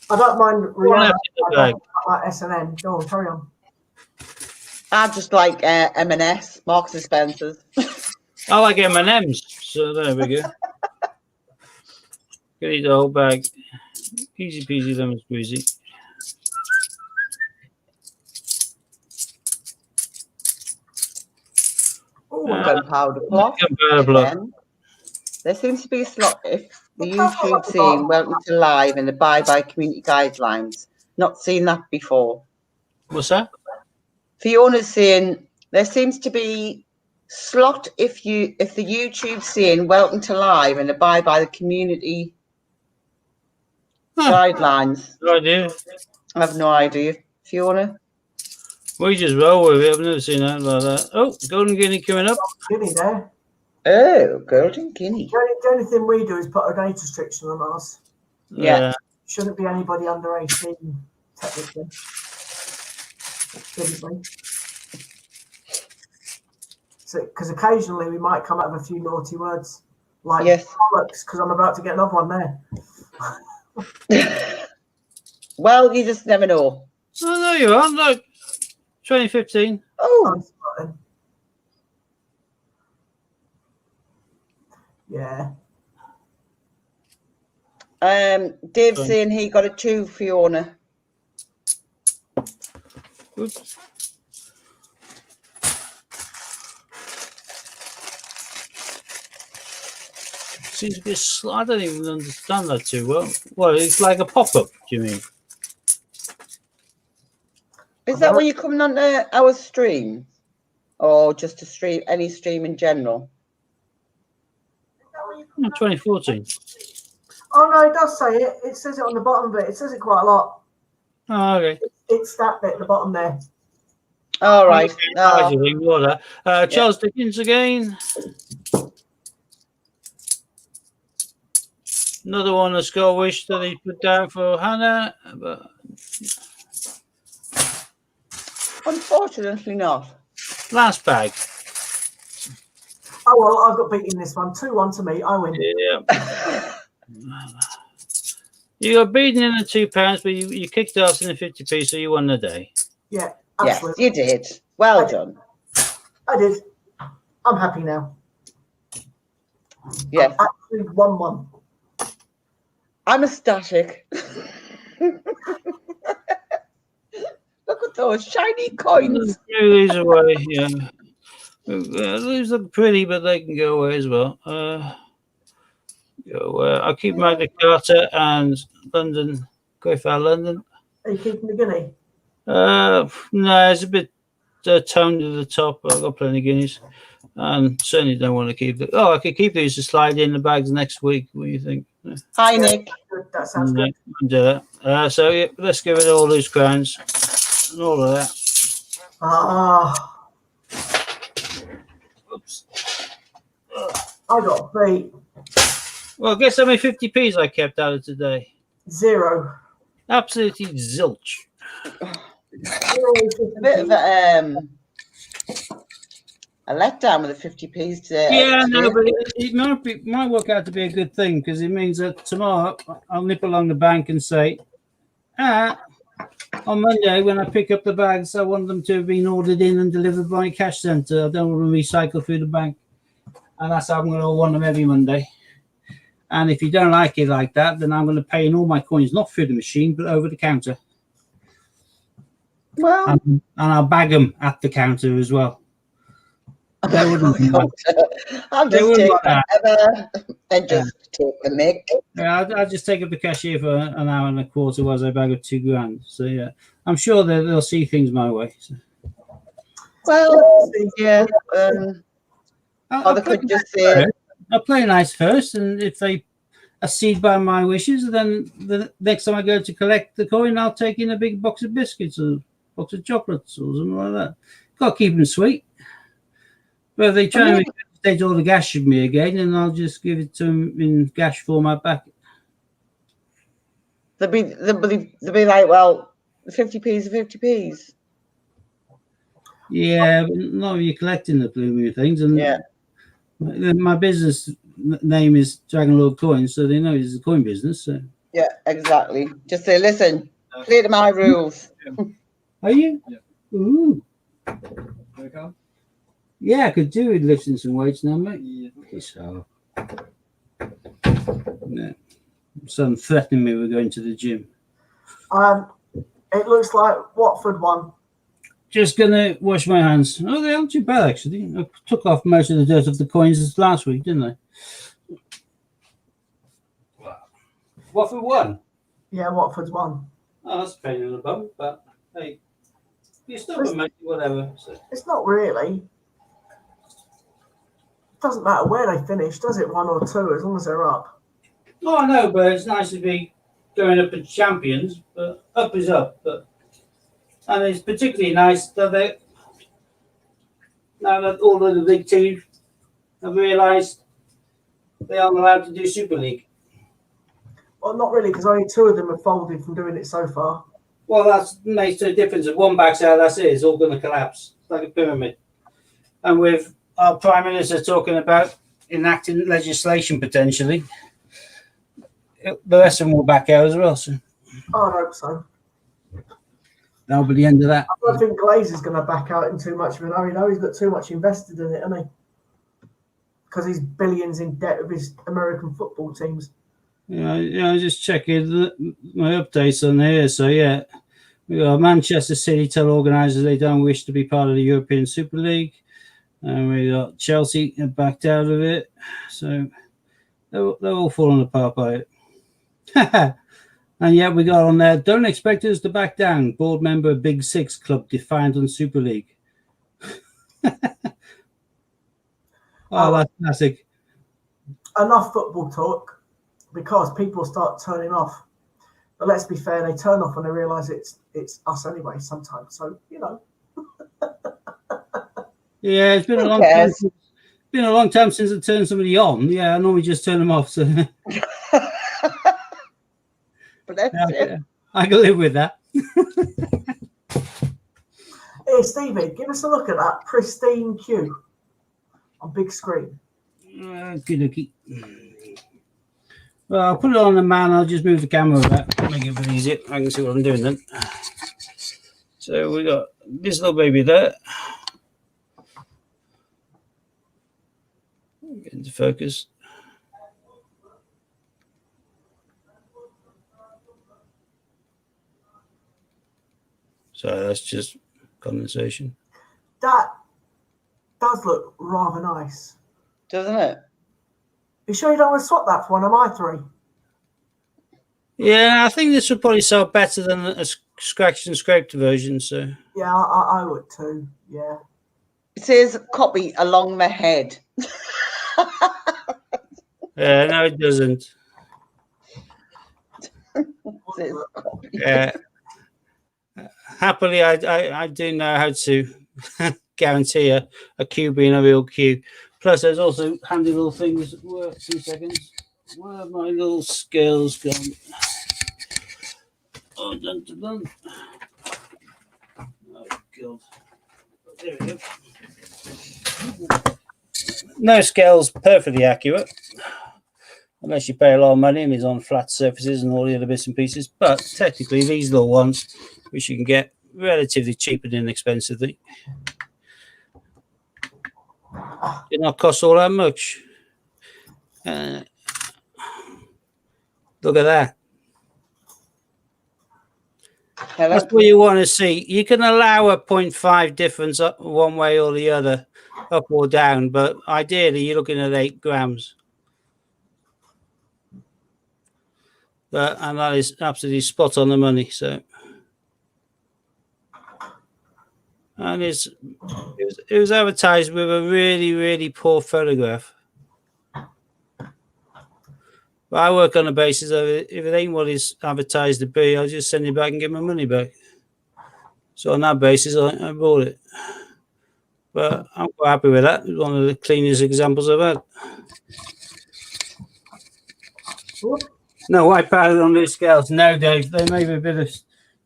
I don't mind Rihanna. I don't like S&M. Go on, carry on. I just like M&S, Marks and Spencer's. I like M&M's, so there we go. Get the whole bag. Easy peasy, lemon squeezy. Gunpowder plot. There seems to be a slot if the YouTube scene welcome to live and the bye-bye community guidelines. Not seen that before. What's that? Fiona's saying there seems to be slot if the YouTube scene welcome to live and abide by the community guidelines. No idea. I have no idea. Fiona? We just roll with it. I've never seen that like that. Oh, Golden Guinea coming up. Guinea there. Oh, Golden Guinea. The only thing we do is put a age restriction on ours. Yeah. Shouldn't be anybody under 18, technically. Shouldn't we? So, because occasionally we might come out with a few naughty words, like bollocks, because I'm about to get another one there. Well, you just never know. Oh, there you are. Look, 2015. Oh. Yeah. Dave's saying he got a 2, Fiona. Good. Seems to be I don't even understand that too well. Well, it's like a pop-up, do you mean? Is that when you're coming on our stream? Or just a stream, any stream in general? 2014. Oh, no, it does say it. It says it on the bottom of it. It says it quite a lot. Oh, okay. It's that bit at the bottom there. All right. Charles Dickens again. Another one, a skull wish that he put down for Hannah. But unfortunately not. Last bag. Oh, well, I've got beaten this one. 2-1 to me. I win. Yeah. You got beaten in the £2, but you kicked ass in the 50p, so you won the day. Yeah, absolutely. Yes, you did. Well done. I did. I'm happy now. Yes. Actually, 1-1. I'm ecstatic. Look at those shiny coins. These away, yeah. These look pretty, but they can go away as well. I'll keep Magna Carta and London. Greyfell London. Are you keeping the guinea? No, it's a bit toned to the top. I've got plenty of guineas. And certainly don't want to keep it. Oh, I could keep these to slide in the bags next week. What do you think? Hi, Nick. That sounds good. Do that. So yeah, let's give it all those crowns and all of that. Oops. I got beat. Well, guess how many 50p's I kept out of today? 0. Absolutely zilch. A bit of a letdown with the 50p's today. Yeah, no, but it might work out to be a good thing because it means that tomorrow I'll nip along the bank and say, on Monday when I pick up the bags, I want them to have been ordered in and delivered by a cash centre. I don't want to recycle through the bank. And that's how I'm going to want them every Monday. And if you don't like it like that, then I'm going to pay in all my coins, not through the machine, but over the counter. Well, and I'll bag them at the counter as well. They wouldn't. I'll just take whatever and just take the mic. Yeah, I'll just take up the cashier for an hour and a quarter while I bag up £2,000. So yeah, I'm sure they'll see things my way. So. Well, yeah. Or they could just say. I'll play nice first, and if they accede by my wishes, then the next time I go to collect the coin, I'll take in a big box of biscuits or a box of chocolates or something like that. Got to keep them sweet. But if they try and take all the cash from me again, and I'll just give it to him in cash format back. They'll be like, well, 50p's are 50p's. Yeah, but not if you're collecting the Blue Moon things. And Yeah. my business name is Dragon Lord Coins, so they know it's a coin business. So. Yeah, exactly. Just say, listen, play to my rules. Are you? Yeah. Ooh. There come? Yeah, I could do with lifting some weights now, mate. Yeah. Okay, so. Yeah. Some threatening me with going to the gym. It looks like Watford won. Just gonna wash my hands. Oh, they aren't too bad actually. I took off most of the dirt of the coins last week, didn't I? Watford won. Yeah, Watford's won. Oh, that's a pain in the bum, but hey, you still can make it, whatever. So. It's not really. It doesn't matter where they finish, does it? 1 or 2, as long as they're up. Oh, I know, but it's nice to be going up as champions. But up is up. And it's particularly nice that now that all of the big teams have realised they aren't allowed to do Super League. Well, not really, because only 2 of them have folded from doing it so far. Well, that makes a difference. If one backs out, that's it. It's all going to collapse. It's like a pyramid. And with our Prime Minister talking about enacting legislation potentially, the rest of them will back out as well. So I hope so. that'll be the end of that. I don't think Glazer's going to back out in too much of an hurry. No, he's got too much invested in it, hasn't he? Because he's billions in debt with his American football teams. Yeah, just checking my updates on here. So, yeah, we got Manchester City tell organisers they don't wish to be part of the European Super League. And we got Chelsea backed out of it. So, they're all falling apart by it. And yet we got on there, don't expect us to back down. Board member Big Six club defiant on Super League. Oh, that's classic. Enough football talk, because people start turning off. But let's be fair, they turn off when they realise it's us anyway sometimes. So, you know. Yeah, it's been a long time. Been a long time since I turned somebody on. Yeah, I normally just turn them off. So But I can live with that. Hey, Stevie, give us a look at that pristine queue on big screen. Good. Well, I'll put it on the man. I'll just move the camera back, make it a bit easier. I can see what I'm doing then. So we got this little baby there. Get into focus. So that's just condensation. That does look rather nice. doesn't it? You sure you don't want to swap that for one of my 3? Yeah, I think this would probably sell better than a scratched and scraped version. So Yeah, I would too. Yeah. It says copy along the head. no, it doesn't. It says copy. Yeah. Happily, I do know how to guarantee a Q being a real Q. Plus, there's also handy little things that work. 2 seconds. Where have my little scales gone? Oh, dun, dun, dun. Oh, God. There we go. No scales perfectly accurate, unless you pay a lot of money and it's on flat surfaces and all the other bits and pieces. But technically, these little ones, which you can get relatively cheap and inexpensively, did not cost all that much. Look at that. Hello? That's what you want to see. You can allow a 0.5 difference up one way or the other, up or down, but ideally you're looking at 8 grams. And that is absolutely spot on the money. So, and it was advertised with a really, really poor photograph. But I work on the basis of if it ain't what it's advertised to be, I'll just send it back and get my money back. So on that basis, I bought it. But I'm quite happy with that. It's one of the cleanest examples I've had. No white powder on these scales. No, Dave. There may be a bit of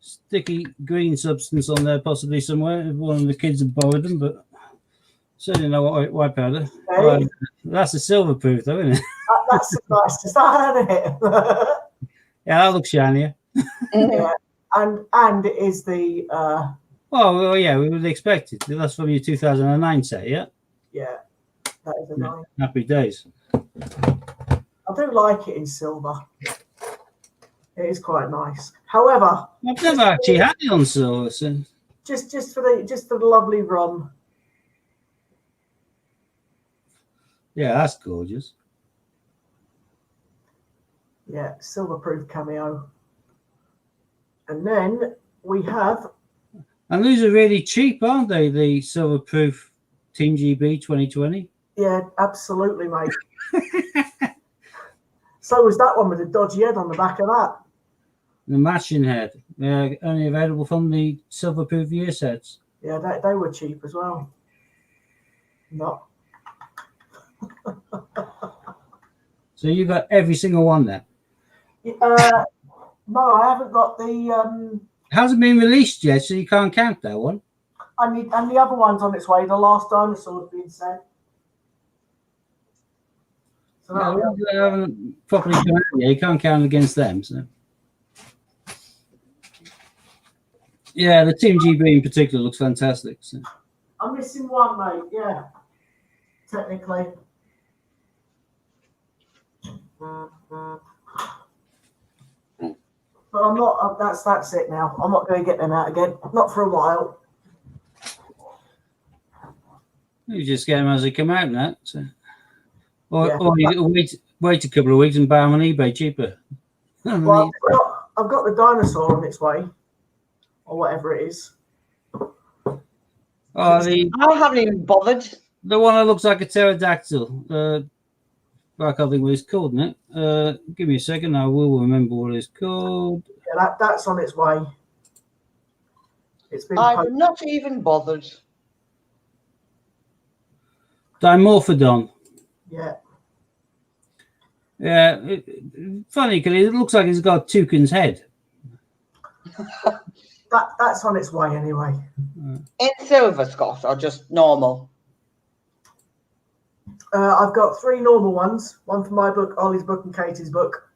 sticky green substance on there, possibly somewhere. If one of the kids have borrowed them, but certainly no white powder. Okay. Well, that's a silver proof, though, isn't it? That's the nicest, isn't it? Yeah, that looks shinier. Yeah, and it is the well, yeah, we would expect it. That's from your 2009 set, yeah? yeah, that is a nice. Happy days. I do like it in silver. It is quite nice. However, I've never actually had it on silver, so just for the lovely run. yeah, that's gorgeous. Yeah, silver proof cameo. And then we have And these are really cheap, aren't they? The silver proof Team GB 2020. yeah, absolutely, mate. So was that one with the dodgy head on the back of that. The matching head. They're only available from the silver proof year sets. Yeah, they were cheap as well. No. So you got every single one there. No, I haven't got the Hasn't been released yet, so you can't count that one. and the other one's on its way. The last dinosaur's been sent. So that'll be They haven't properly come out yet. You can't count against them. So yeah, the Team GB in particular looks fantastic. So. I'm missing one, mate. Yeah, technically. But I'm not. That's it now. I'm not going to get them out again. Not for a while. You just get them as they come out now. So. Or, Yeah. or you wait a couple of weeks and buy them on eBay cheaper. Well, I've got the dinosaur on its way, or whatever it is. Oh, I haven't even bothered. the one that looks like a pterodactyl. I can't think what it's called, isn't it? Give me a second. I will remember what it's called. Yeah, that's on its way. It's been I'm not even bothered. Dimorphodon. yeah. Yeah, funny because it looks like it's got a toucan's head. That's on its way anyway. In silver, Scott, or just normal? I've got 3 normal ones. One for my book, Ollie's book, and Katie's book,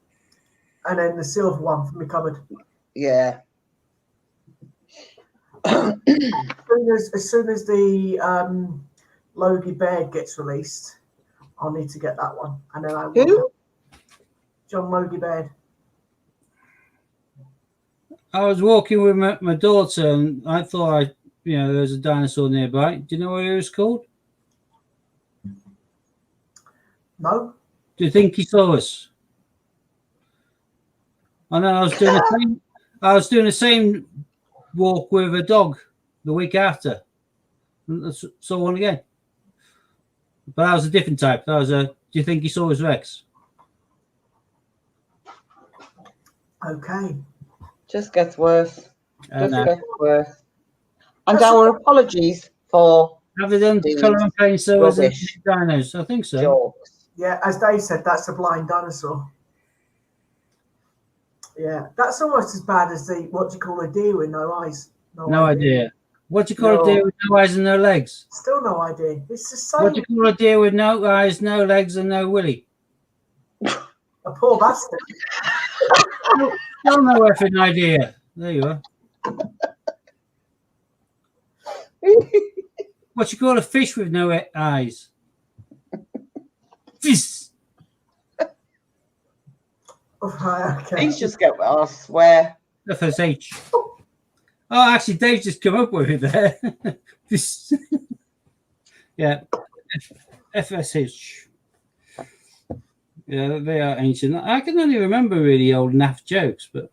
and then the silver one from my cupboard. Yeah. As soon as the Logie Baird gets released, I'll need to get that one, and then I will. Who? John Logie Baird. I was walking with my daughter and I thought there's a dinosaur nearby. Do you know what it was called? No. Do you think he saw us? And then I was doing the same walk with a dog the week after. And I saw one again. But that was a different type. That was do you think he saw us, Rex? Okay. Just gets worse. Just No. gets worse. And our apologies for Have they done the colour and paint so as rubbish dinos? I think so. jokes. Yeah, as Dave said, that's a blind dinosaur. Yeah, that's almost as bad as the what do you call a deer with no eyes? No idea. What do you call No. a deer with no eyes and no legs? Still no idea. It's the same. What do you call a deer with no eyes, no legs, and no willy? A poor bastard. Still no effing idea. There you are. What you call a fish with no eyes? Fish. Right, okay. Things just get, I swear. FSH. Oh, actually, Dave just come up with it there. Fish. Yeah. FSH. Yeah, they are ancient. I can only remember really old naff jokes, but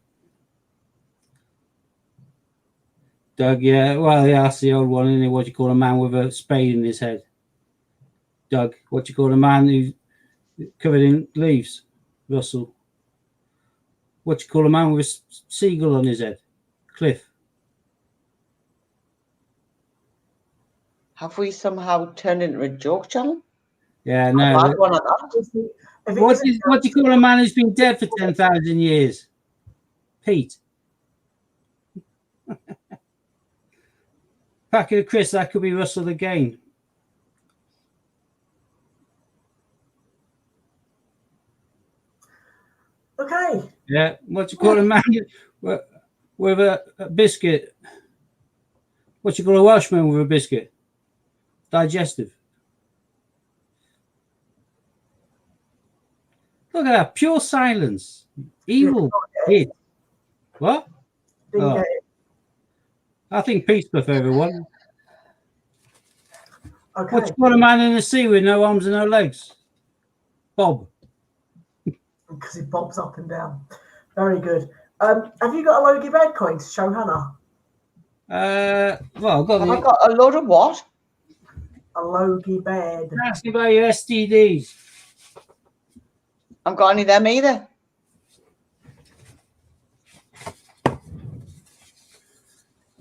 Doug, yeah, well, yeah, that's the old one, isn't it? What do you call a man with a spade in his head? Doug, what do you call a man who's covered in leaves? Russell. What do you call a man with a seagull on his head? Cliff. Have we somehow turned into a joke channel? Yeah, I've no. had one of that. What do you call a man who's been dead for 10,000 years? Pete. Packet of Chris, that could be Russell again. Okay. Yeah, what do you call a man with a biscuit? What do you call a Welshman with a biscuit? Digestive. Look at that, pure silence. Evil. Hit. What? Oh. I think Pete's my favourite one. Okay. What do you call a man in the sea with no arms and no legs? Bob. Because he bobs up and down. Very good. Have you got a Logie Bed coin to show Hannah? Well, I've got Have I got a load of what? A Logie Bed. Ask about your STDs. I haven't got any of them either.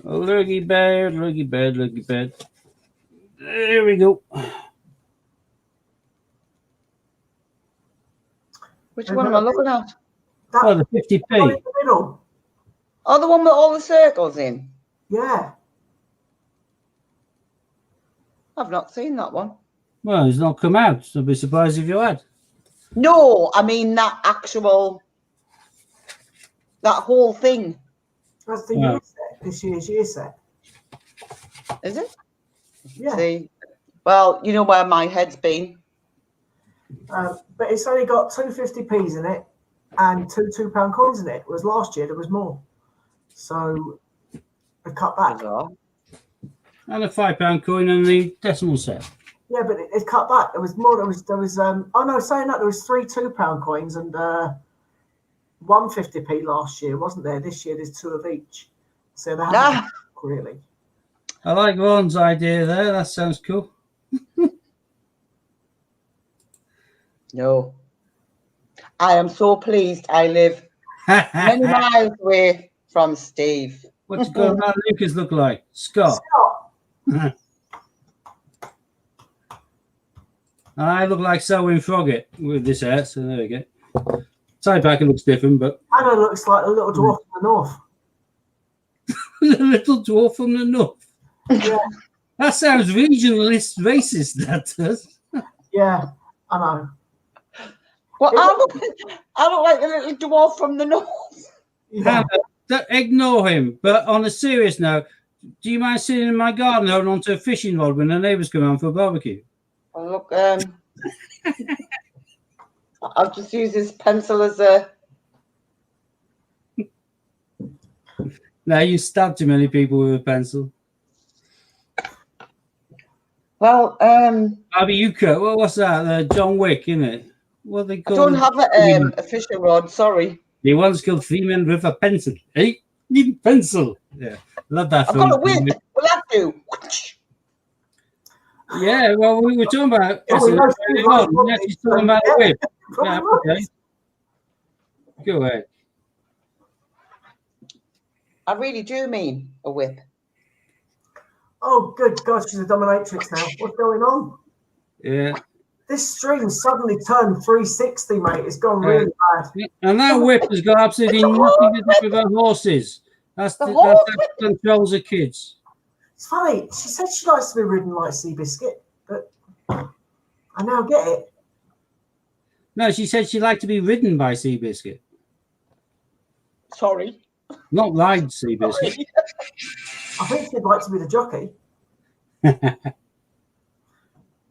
Logie Bed, Logie Bed, Logie Bed. There we go. Which one am I looking at? Oh, the 50p. In the middle. Oh, the one with all the circles in. Yeah. I've not seen that one. Well, it's not come out. So I'd be surprised if you had. No, I mean that whole thing. That's the year set. This year's year set. Is it? Yeah. See, well, you know where my head's been. But it's only got two 50p's in it and two £2 coins in it. Whereas last year there was more. So they cut back. Bizarre. And a £5 coin and the decimal set. Yeah, but it cut back. There was more. There was oh no, saying that there was three £2 coins and one 50p last year, wasn't there? This year there's two of each. So they haven't really. I like Ron's idea there. That sounds cool. No. I am so pleased I live many miles away from Steve. What's going on? Lucas look like? Scott. I look like Selwyn Froggatt with this hair, so there we go. Side back, it looks different, but Anna looks like a little dwarf from the north. the little dwarf from the north. Yeah, That sounds regionalist racist, that does. yeah, I know. Well, I look like the little dwarf from the north. Yeah. Ignore him. But on a serious note, do you mind sitting in my garden holding onto a fishing rod when the neighbours come home for a barbecue? Oh, look, I'll just use this pencil as a. No, you stabbed too many people with a pencil. Well, Abby, you cut. Well, what's that? John Wick, isn't it? What they I call don't have a fishing rod. Sorry. They once killed 3 men with a pencil. Hey, need pencil. Yeah, love that I've film. got a whip. Will that do? Yeah, well, we were talking about. Oh, we know Steve likes Now she's talking about the whip. Yeah, Probably okay. Go ahead. I really do mean a whip. Oh, good God, she's a dominatrix now. What's going on? Yeah. This stream suddenly turned 360, mate. It's gone really bad. And that whip has got absolutely nothing to do with our horses. That's The the horse that controls the kids. It's funny. She said she likes to be ridden like Seabiscuit, but I now get it. No, she said she'd like to be ridden by Seabiscuit, Sorry. not ride Seabiscuit. I think she'd like to be the jockey.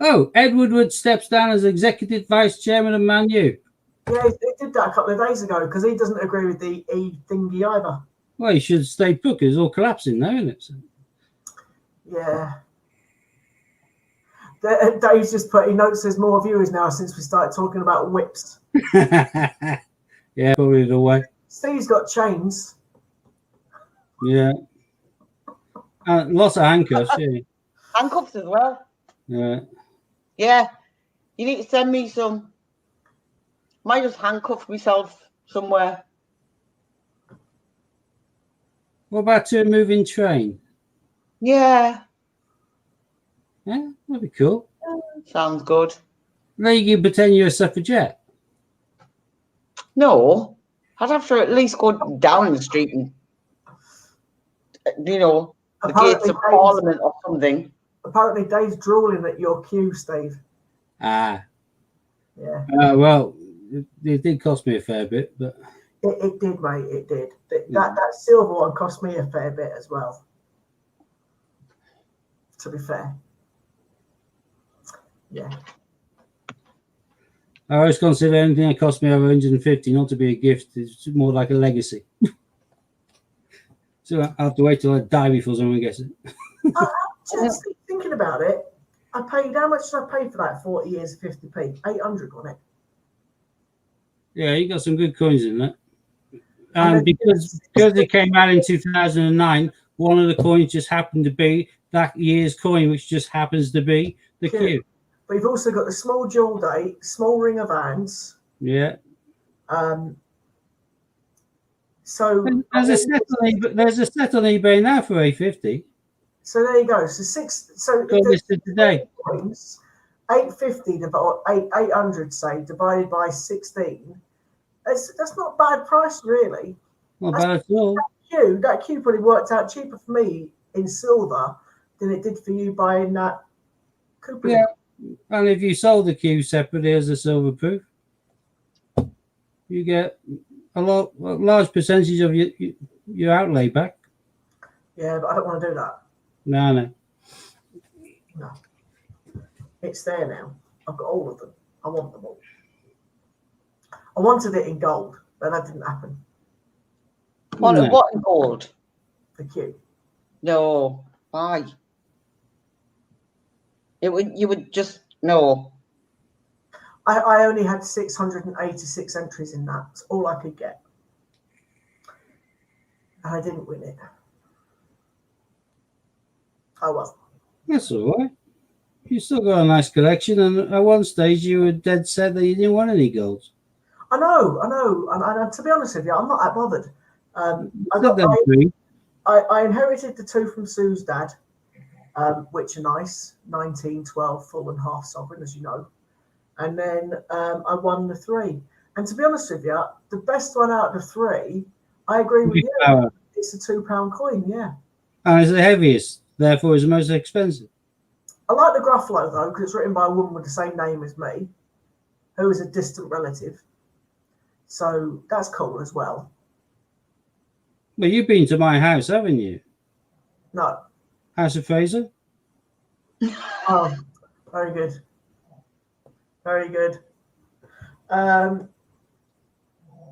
Oh, Ed Woodward steps down as executive vice chairman of Man U. Yeah, he did that a couple of days ago because he doesn't agree with the E thingy either. Well, he should stay put because it's all collapsing now, isn't it? So. Yeah. Dave's just put, he notes there's more viewers now since we started talking about whips. Yeah, probably the way. Steve's got chains. Yeah. Lots of handcuffs, yeah. Handcuffs as well. Yeah. Yeah. You need to send me some. Might just handcuff myself somewhere. What about to a moving train? Yeah. Yeah, that'd be cool. Sounds good. Now you can pretend you're a suffragette. No, I'd have to at least go down the street and, the gates of Parliament or something. Apparently, Dave's drooling at your queue, Steve. Ah. Yeah. Well, it did cost me a fair bit, but it did, mate. It did. That silver one cost me a fair bit as well. To be fair. Yeah. I always consider anything that cost me over 150 not to be a gift. It's more like a legacy. So I have to wait till I die before someone gets it. Just thinking about it, I paid, how much did I pay for that 40 years, 50p? 800 on it. Yeah, you got some good coins in that. Because it came out in 2009, one of the coins just happened to be that year's coin, which just happens to be the Q. But you've also got the small jewel date, small ring of hands. Yeah. So there's a set on eBay now for 850. So there you go. So listed today. Coins, 850 800 say divided by 16. That's not a bad price, really. Not bad at all. That Q probably worked out cheaper for me in silver than it did for you buying that Cooper. Yeah, and if you sold the Q separately as a silver proof, you get a large percentage of your outlay back. Yeah, but I don't want to do that. No. It's there now. I've got all of them. I want them all. I wanted it in gold, but that didn't happen. What in gold? The Q. No. Why? You would just no. I only had 686 entries in that. That's all I could get. And I didn't win it. Oh well. That's all right. You still got a nice collection, and at one stage you were dead set that you didn't want any gold. I know. And to be honest with you, I'm not that bothered. I inherited the 2 from Sue's dad, which are nice, 19, 12, full and half sovereign, as you know. And then I won the 3. And to be honest with you, the best one out of the 3, I agree with you. It's a £2 coin, yeah. And it's the heaviest, therefore it's the most expensive. I like the Gruffalo, though, because it's written by a woman with the same name as me, who is a distant relative. So that's cool as well. Well, you've been to my house, haven't you? No. House of Fraser? Oh, very good. Very good.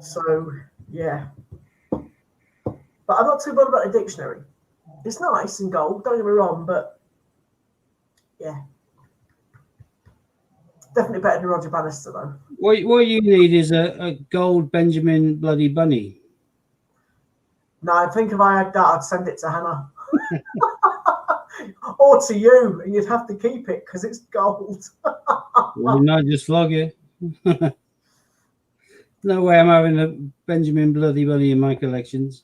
So, yeah. But I'm not too bothered about the dictionary. It's nice and gold, don't get me wrong, but yeah. Definitely better than Roger Bannister, though. What you need is a gold Benjamin Bloody Bunny. No, I think if I had that, I'd send it to Hannah. Or to you, and you'd have to keep it because it's gold. Well, not just flog it. No way I'm having a Benjamin Bloody Bunny in my collections.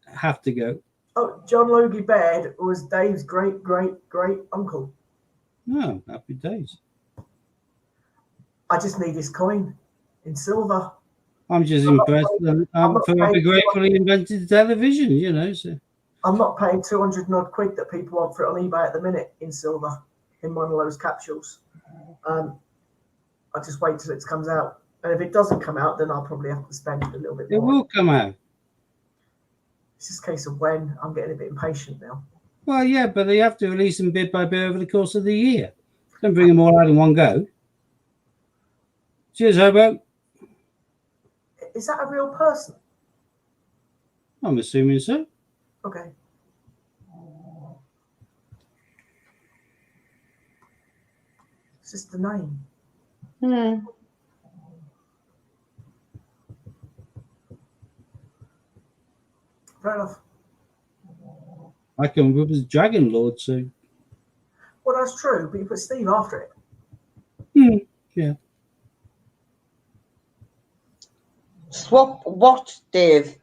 Have to go. Oh, John Logie Baird was Dave's great uncle. Oh, happy days. I just need his coin in silver. I'm just impressed. I'm forever grateful he invented television, you know. So. I'm not paying 200 odd quid that people want for it on eBay at the minute in silver in one of those capsules. I just wait till it comes out. And if it doesn't come out, then I'll probably have to spend a little bit more. It will come out. It's just a case of when. I'm getting a bit impatient now. Well, yeah, but they have to release them bit by bit over the course of the year. Don't bring them all out in one go. Cheers, Hobo. Is that a real person? I'm assuming so. Okay. It's just the name. Fair enough. I come up as Dragon Lord, so. Well, that's true, but you put Steve after it. Yeah. Swap what, Dave?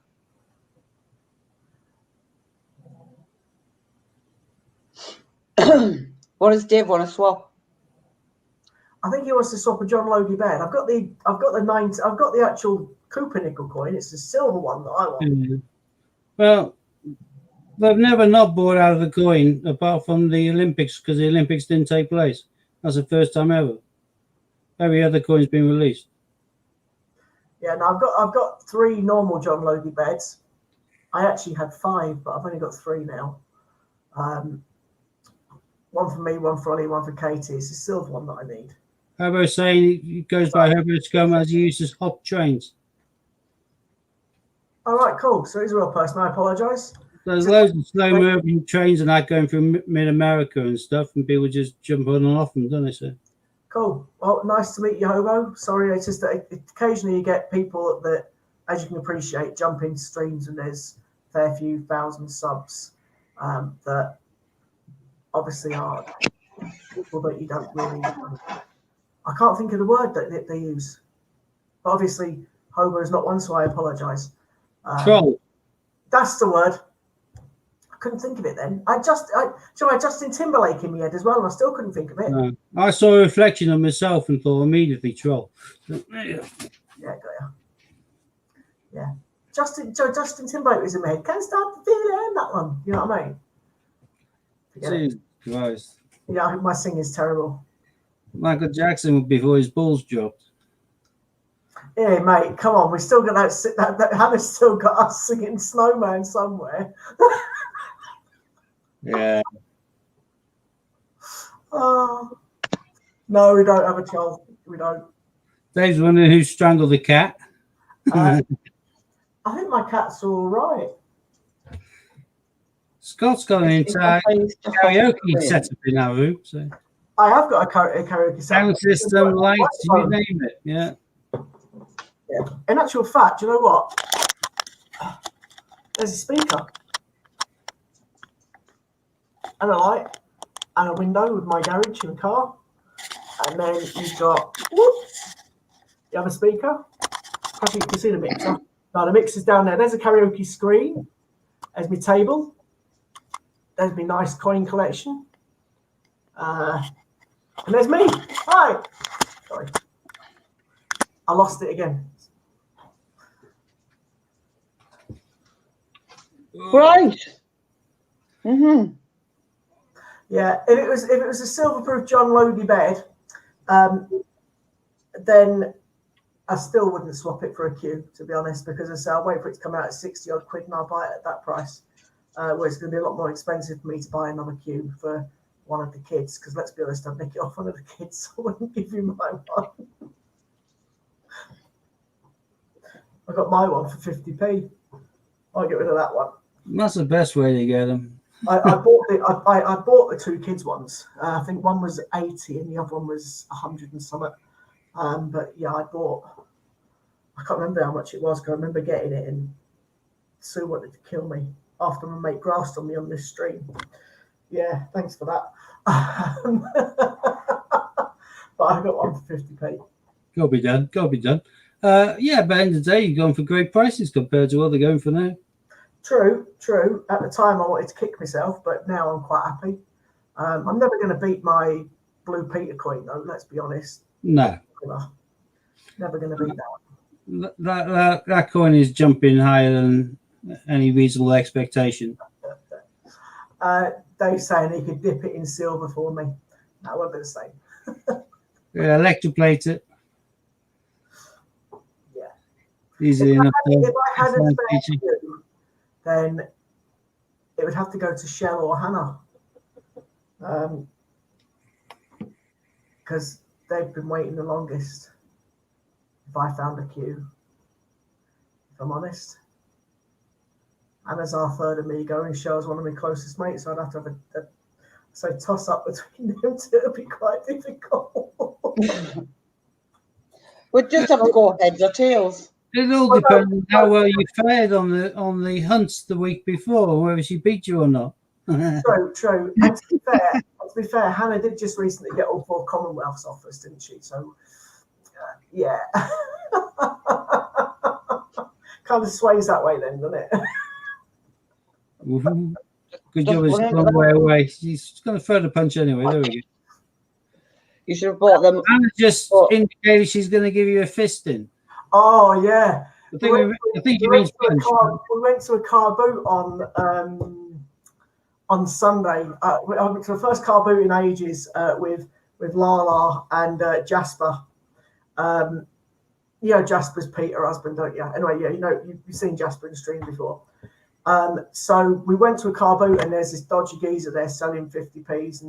What does Dave want to swap? I think he wants to swap a John Logie bed. I've got the actual Cooper nickel coin. It's the silver one that I want. Well, they've never not bought out of the coin apart from the Olympics because the Olympics didn't take place. That's the first time ever. Every other coin's been released. Yeah, no, I've got 3 normal John Logie beds. I actually had 5, but I've only got 3 now. One for me, one for Ollie, one for Katie. It's the silver one that I need. Herbo saying it goes by Herbo Scum as he uses hop trains. All right, cool. So he's a real person. I apologise. There's loads of slow moving trains and that going through mid America and stuff, and people just jump on and off them, don't they, sir? Cool. Well, nice to meet you, Hobo. Sorry, it's just that occasionally you get people that, as you can appreciate, jump into streams and there's a fair few thousand subs that obviously are people that you don't really. I can't think of the word that they use, but obviously Hobo is not one, so I apologise. Troll. That's the word. I couldn't think of it then. I had Justin Timberlake in my head as well, and I still couldn't think of it. No. I saw a reflection of myself and thought immediately troll. Yeah, got ya. Yeah. Justin Timberlake was in my head. Can't stop the feeling, that one. You know what I mean? Forget it. Jesus Christ. Yeah, I think my singing's terrible. Michael Jackson before his balls dropped. Yeah, mate, come on. We still got that Hannah's still got us singing Snowman somewhere. Yeah. Oh. No, we don't have a child. We don't. Dave's wondering who strangled the cat. I think my cats are all right. Scott's got an entire karaoke setup in our room. So. I have got a karaoke Sound system, lights, you name it. Yeah. Yeah. In actual fact, you know what? There's a speaker and a light and a window with my garage and car. And then you've got, whoops, you have a speaker. Probably you can see the mixer. No, the mixer's down there. There's a karaoke screen. There's my table. There's my nice coin collection. And there's me. Hi. Sorry. I lost it again. Right. Mm-hmm. Yeah, if it was a silver-proof John Logie bed, then I still wouldn't swap it for a Q, to be honest, because I say I'll wait for it to come out at 60 odd quid and I'll buy it at that price. Where it's going to be a lot more expensive for me to buy another Q for one of the kids, because let's be honest, I'd nick it off one of the kids, so I wouldn't give you my one. I got my one for 50p. I'll get rid of that one. That's the best way to get them. I bought the 2 kids ones. I think one was 80 and the other one was 100 and something. But yeah, I can't remember how much it was, because I remember getting it and Sue wanted to kill me after my mate grassed on me on this stream. Yeah, thanks for that. But I got one for 50p. Gotta be done. Yeah, but at the end of the day, you're going for great prices compared to what they're going for now. True. At the time, I wanted to kick myself, but now I'm quite happy. I'm never going to beat my Blue Peter coin, though. Let's be honest. No. Never going to beat that one. That coin is jumping higher than any reasonable expectation. Dave's saying he could dip it in silver for me. That won't be the same. Yeah, electroplate it. Yeah. Easy enough. If I had a spare Q, then it would have to go to Shell or Hannah. Because they've been waiting the longest. If I found a Q, if I'm honest. Hannah's our third amigo and Shell's one of my closest mates, so I'd have to have a toss up between them two. It'd be quite difficult. We'd just have to go heads or tails. It all depends on how well you fared on the hunts the week before, whether she beat you or not. True. And to be fair, Hannah did just recently get all 4 Commonwealths off us, didn't she? So, yeah. Kind of sways that way then, doesn't it? Good job, it's gone way away. She's going to throw the punch anyway. There we go. You should have bought them. Anna just indicated she's going to give you a fisting. Oh yeah. I think you mean punch. We went to a car boot on Sunday. I went to the first car boot in ages with Lala and Jasper. You know Jasper's Peter husband, don't you? Anyway, yeah, you've seen Jasper in the stream before. So we went to a car boot and there's this dodgy geezer there selling 50p's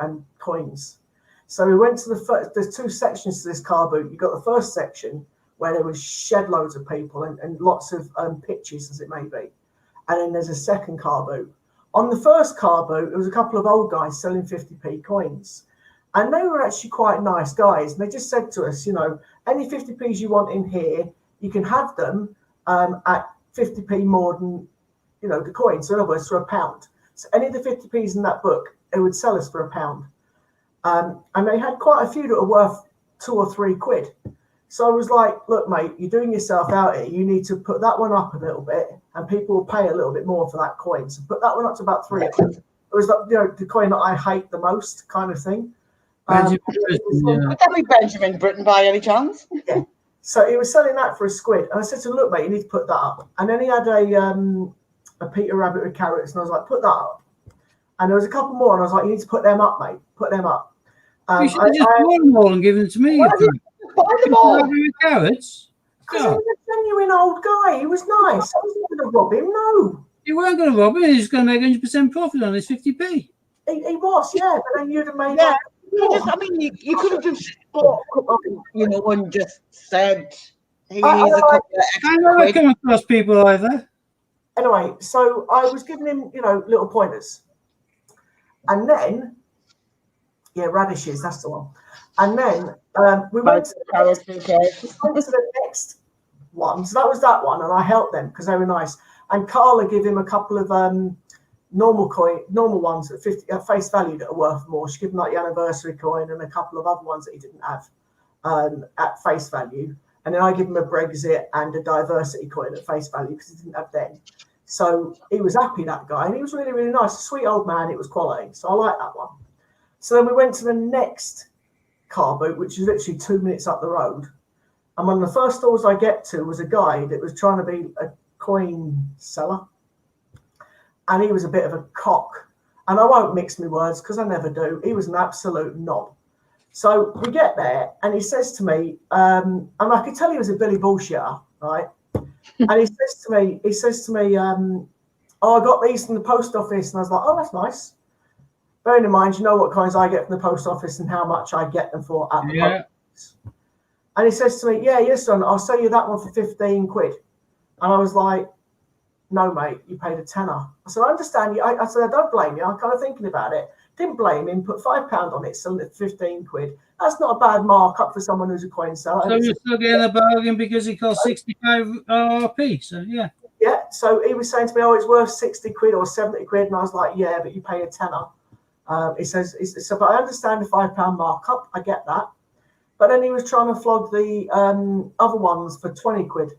and coins. So we went to there's two sections to this car boot. You got the first section where there was shed loads of people and lots of pitches, as it may be. And then there's a second car boot. On the first car boot, there was a couple of old guys selling 50p coins. And they were actually quite nice guys. And they just said to us, any 50p's you want in here, you can have them at 50p more than, the coin. So in other words, for £1. So any of the 50p's in that book, they would sell us for £1. And they had quite a few that were worth £2 or £3. So I was like, look, mate, you're doing yourself out here. You need to put that one up a little bit and people will pay a little bit more for that coin. So put that one up to about £3. It was the coin that I hate the most kind of thing. Would that be Benjamin Britten by any chance? Yeah. So he was selling that for £1. And I said to him, look, mate, you need to put that up. And then he had a Peter Rabbit with carrots. And I was like, put that up. And there was a couple more. And I was like, you need to put them up, mate. Put them up. You should have just bought them all and given them to me. Buy them all. With carrots? Because he was a genuine old guy. He was nice. I wasn't going to rob him, no. You weren't going to rob him. He was going to make 100% profit on his 50p. He was, yeah. But then you'd have made that. You could have just bought, and just said, he needs a couple of extra. I never come across people like that. Anyway, so I was giving him, little pointers. And then, radishes, that's the one. And then we went to the next one. So that was that one. And I helped them because they were nice. And Carla gave him a couple of normal ones at face value that are worth more. She gave him like the anniversary coin and a couple of other ones that he didn't have at face value. And then I give him a Brexit and a diversity coin at face value because he didn't have them. So he was happy, that guy, and he was really, really nice. A sweet old man. It was quality. So I like that one. So then we went to the next car boot, which is literally 2 minutes up the road. And one of the first stores I get to was a guy that was trying to be a coin seller. And he was a bit of a cock. And I won't mix my words because I never do. He was an absolute knob. So we get there and he says to me, and I could tell he was a Billy bullshitter, right? And he says to me, I got these from the post office. And I was like, oh, that's nice. Bearing in mind, you know what coins I get from the post office and how much I get them for at the post office. And he says to me, yes, son, I'll sell you that one for £15. And I was like, no, mate, you paid a tenner. I said, I understand you. I said, I don't blame you. I'm kind of thinking about it. Didn't blame him, put £5 on it, selling it for £15. That's not a bad markup for someone who's a coin seller. So you're still getting a bargain because it cost 65 RRP. So, yeah. Yeah, so he was saying to me, oh, it's worth £60 or £70. And I was like, yeah, but you pay a tenner. He says, but I understand the £5 markup. I get that. But then he was trying to flog the other ones for £20.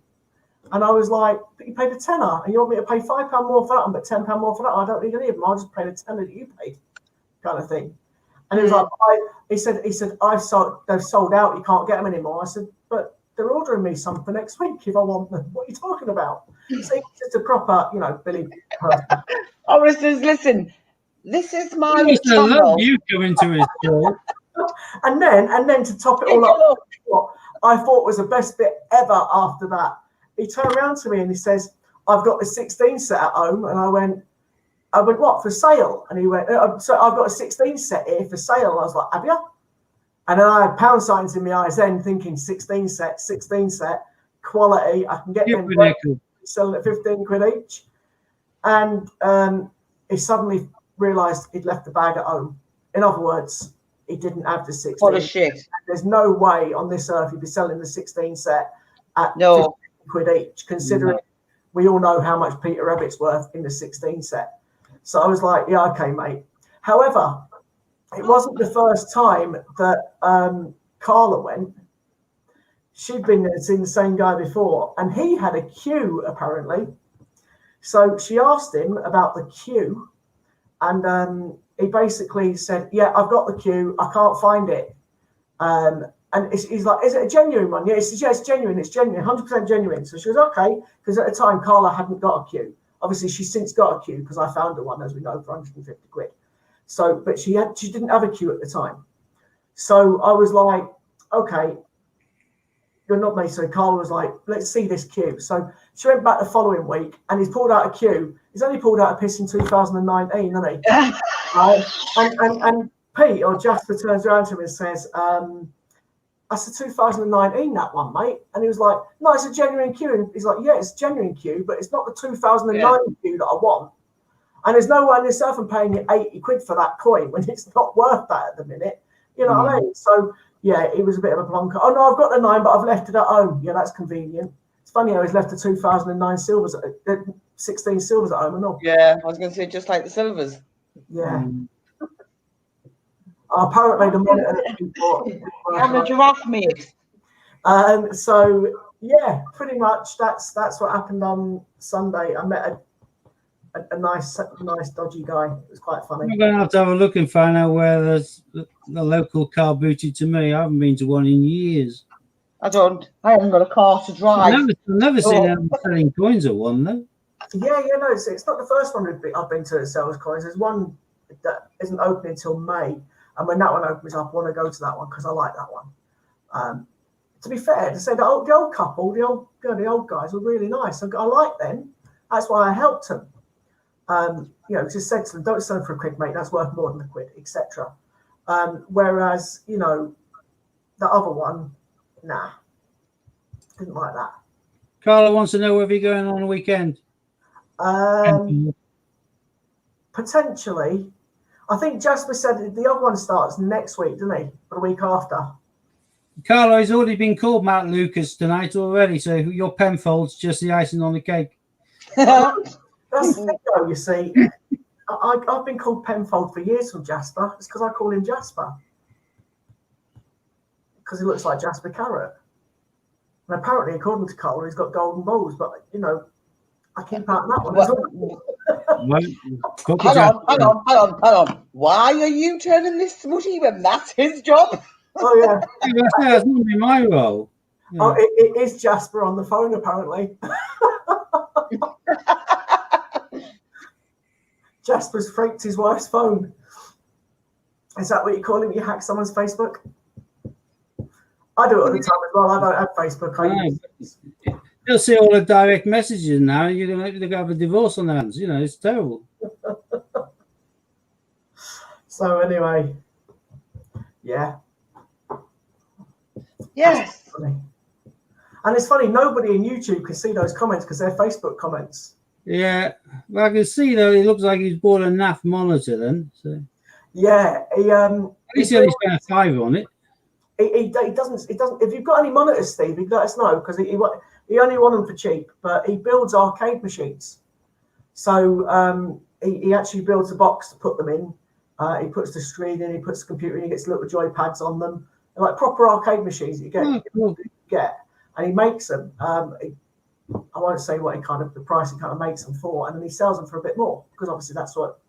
And I was like, but you paid a tenner and you want me to pay £5 more for that one, but £10 more for that one. I don't need any of them. I'll just pay the tenner that you paid, kind of thing. And he was like, he said, they've sold out. You can't get them anymore. I said, but they're ordering me some for next week if I want them. What are you talking about? So he's just a proper, Billy person. Oh, listen, this is my channel. You come into his show. And then to top it all up, what I thought was the best bit ever after that. He turned around to me and he says, I've got the 16 set at home. And I went, what, for sale? And he went, so I've got a 16 set here for sale. And I was like, have you? And then I had pound signs in my eyes then thinking 16 set, quality. I can get them selling at £15 each. And he suddenly realised he'd left the bag at home. In other words, he didn't have the 16. What a shit. There's no way on this earth he'd be selling the 16 set at £15 each, considering we all know how much Peter Rabbit's worth in the 16 set. So I was like, yeah, okay, mate. However, it wasn't the first time that Carla went. She'd been there, seen the same guy before, and he had a queue apparently. So she asked him about the queue, And he basically said, "Yeah, I've got the queue. I can't find it." And he's like, "Is it a genuine one?" Yeah, he says, "Yeah, it's genuine. It's genuine, 100% genuine." So she was okay, because at the time Carla hadn't got a queue. Obviously, she's since got a queue because I found her one, as we know, for 150 quid. So, but she didn't have a queue at the time. So I was like, "Okay, you're not me." So Carla was like, "Let's see this queue." So she went back the following week, and he's pulled out a queue. He's only pulled out a piss in 2019, hasn't he? Right? And Pete or Jasper turns around to him and says, "That's the 2019, that one, mate." And he was like, "No, it's a genuine queue." And he's like, "Yeah, it's a genuine queue, but it's not the 2009 queue that I want." And there's no way in yourself I'm paying you 80 quid for that coin when it's not worth that at the minute. You know what I mean? So yeah, it was a bit of a plonker. "Oh no, I've got the 9, but I've left it at home." Yeah, that's convenient. It's funny how he's left the 2009 silvers, 16 silvers at home and all. Yeah, I was going to say just like the silvers. Yeah. Apparently the monitor that we bought. I'm a giraffe mate. So yeah, pretty much that's what happened on Sunday. I met a nice dodgy guy. It was quite funny. I'm going to have a look and find out where there's the local car booted to me. I haven't been to one in years. I haven't got a car to drive. I've never seen them selling coins at one though. Yeah, no, it's not the first one I've been to that sells coins. There's one that isn't opening until May, and when that one opens up, I want to go to that one because I like that one. To be fair, to say the old couple, the old guys were really nice. I like them. That's why I helped them. Just said to them, "Don't sell them for a quid, mate. That's worth more than a quid," etc. Whereas, the other one, nah, didn't like that. Carla wants to know whether you're going on a weekend. Potentially. I think Jasper said the other one starts next week, doesn't he? Or the week after. Carla, he's already been called Matt Lucas tonight already, so your Penfold's just the icing on the cake. That's the thing, though, you see. I've been called Penfold for years from Jasper. It's because I call him Jasper. Because he looks like Jasper Carrot. And apparently, according to Carla, he's got golden balls, but, I keep out that one as well. Hang on. Why are you turning this smutty when that's his job? Oh, yeah. That's not been my role. Yeah. Oh, it is Jasper on the phone, apparently. Jasper's freaked his wife's phone. Is that what you call him? You hack someone's Facebook? I do it all the time as well. I don't have Facebook. You'll see all the direct messages now, and you're going to have a divorce on their hands. It's terrible. So anyway, yeah. Yes. And it's funny, nobody in YouTube can see those comments because they're Facebook comments. Yeah, well, I can see though. It looks like he's bought a NAF monitor then. So yeah, at least he only spent $5 on it. He doesn't. If you've got any monitors, Steve, let us know because he only want them for cheap. But he builds arcade machines, so he actually builds a box to put them in. He puts the screen in, he puts the computer in, he gets little joy pads on them, and like proper arcade machines that you get, and he makes them. I won't say the price he kind of makes them for, and then he sells them for a bit more because obviously that's what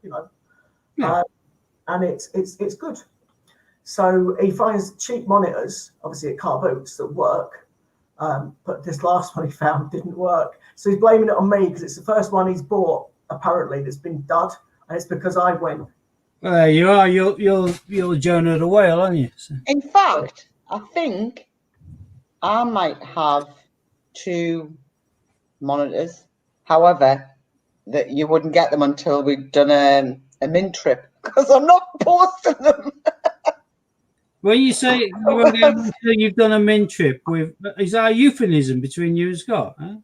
and it's good. So he finds cheap monitors, obviously at car boots, that work, but this last one he found didn't work. So he's blaming it on me because it's the first one he's bought apparently that's been dud, and it's because I went. Well, there you are. You're Jonah the whale, aren't you? So. In fact, I think I might have 2 monitors. However, that you wouldn't get them until we'd done a mint trip because I'm not posting them. When you say you've done a mint trip, is that a euphemism between you and Scott? Huh?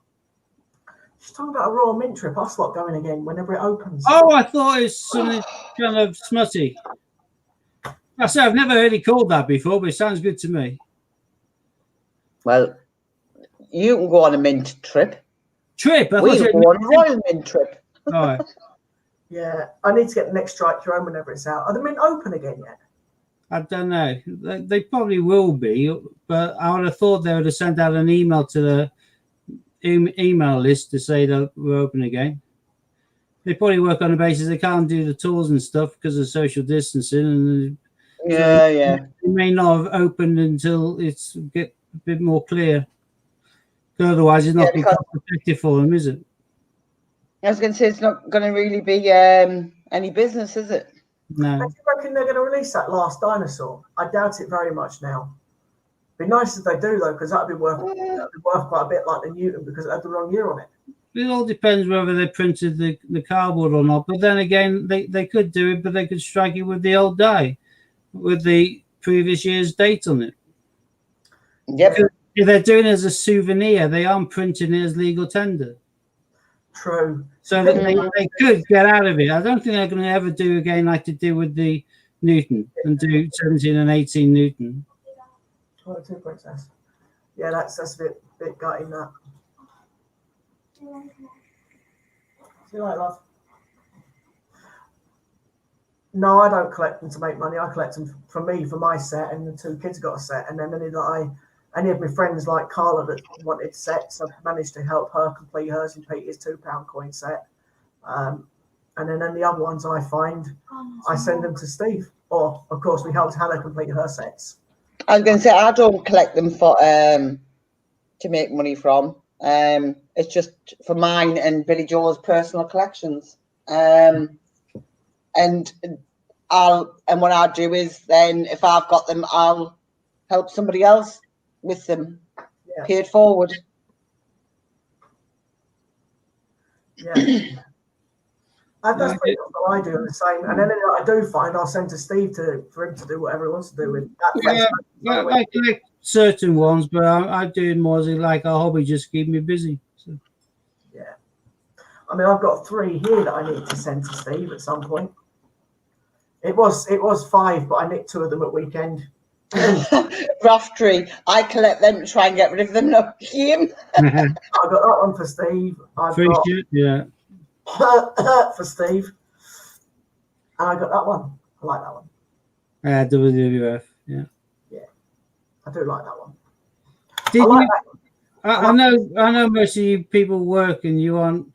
She's talking about a Royal Mint trip. I'll slot going again whenever it opens. Oh, I thought it was something kind of smutty. I say I've never heard it called that before, but it sounds good to me. Well, you can go on a mint trip. We can go on a Royal Mint trip. All right. Yeah, I need to get the next Strike Your Own whenever it's out. Are the mint open again yet? I don't know. They probably will be, but I would have thought they would have sent out an email to the email list to say that we're open again. they probably work on the basis they can't do the tours and stuff because of social distancing, and Yeah. It may not have opened until it's get a bit more clear. Otherwise, it's not cost effective for them, is it? I was going to say it's not going to really be any business, is it? No. Do you reckon they're going to release that Last Dinosaur? I doubt it very much now. Be nice if they do though, because that'd be worth quite a bit, like the Newton, because it had the wrong year on it. It all depends whether they printed the cardboard or not. But then again, they could do it, but they could strike it with the old die, with the previous year's date on it. Yep. If they're doing it as a souvenir, they aren't printing it as legal tender. True. So they could get out of it. I don't think they're going to ever do again like they did with the Newton and do 17 and 18 Newton. 22 Princess. Yeah, that's a bit gutting that. See you later, love. No, I don't collect them to make money. I collect them for my set, and the two kids got a set, and then any of my friends like Carla that wanted sets, I've managed to help her complete hers and Peter's £2 coin set. And then the other ones I find, I send them to Steve. Or, of course, we helped Hannah complete her sets. I was going to say, I don't collect them for to make money from. It's just for mine and Billy Joel's personal collections. And what I do is then, if I've got them, I'll help somebody else with them, pay it forward. Yeah. That's pretty much what I do the same. And then I do find, I'll send to Steve for him to do whatever he wants to do with that. Yeah, I collect certain ones, but I do it more as like a hobby, just keep me busy. So. Yeah. I mean, I've got 3 here that I need to send to Steve at some point. It was 5, but I nicked 2 of them at weekend. Rough tree. I collect them to try and get rid of them. No, him. I got that one for Steve. Yeah. For Steve. And I got that one. I like that one. WWF. Yeah. Yeah. I do like that one. I know most of you people work and you aren't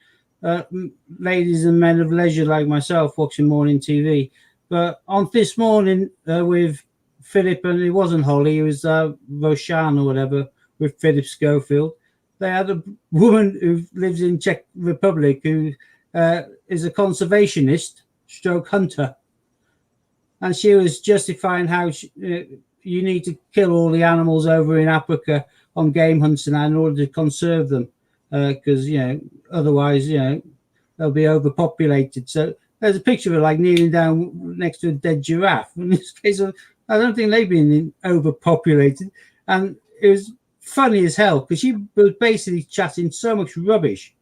ladies and men of leisure like myself watching morning TV. But on this morning with Philip, and it wasn't Holly, it was Roshan or whatever, with Philip Schofield. They had a woman who lives in Czech Republic who is a conservationist stroke hunter. And she was justifying how you need to kill all the animals over in Africa on game hunts in order to conserve them. Because, otherwise, they'll be overpopulated. So there's a picture of her like kneeling down next to a dead giraffe. In this case, I don't think they've been overpopulated. And it was funny as hell because she was basically chatting so much rubbish.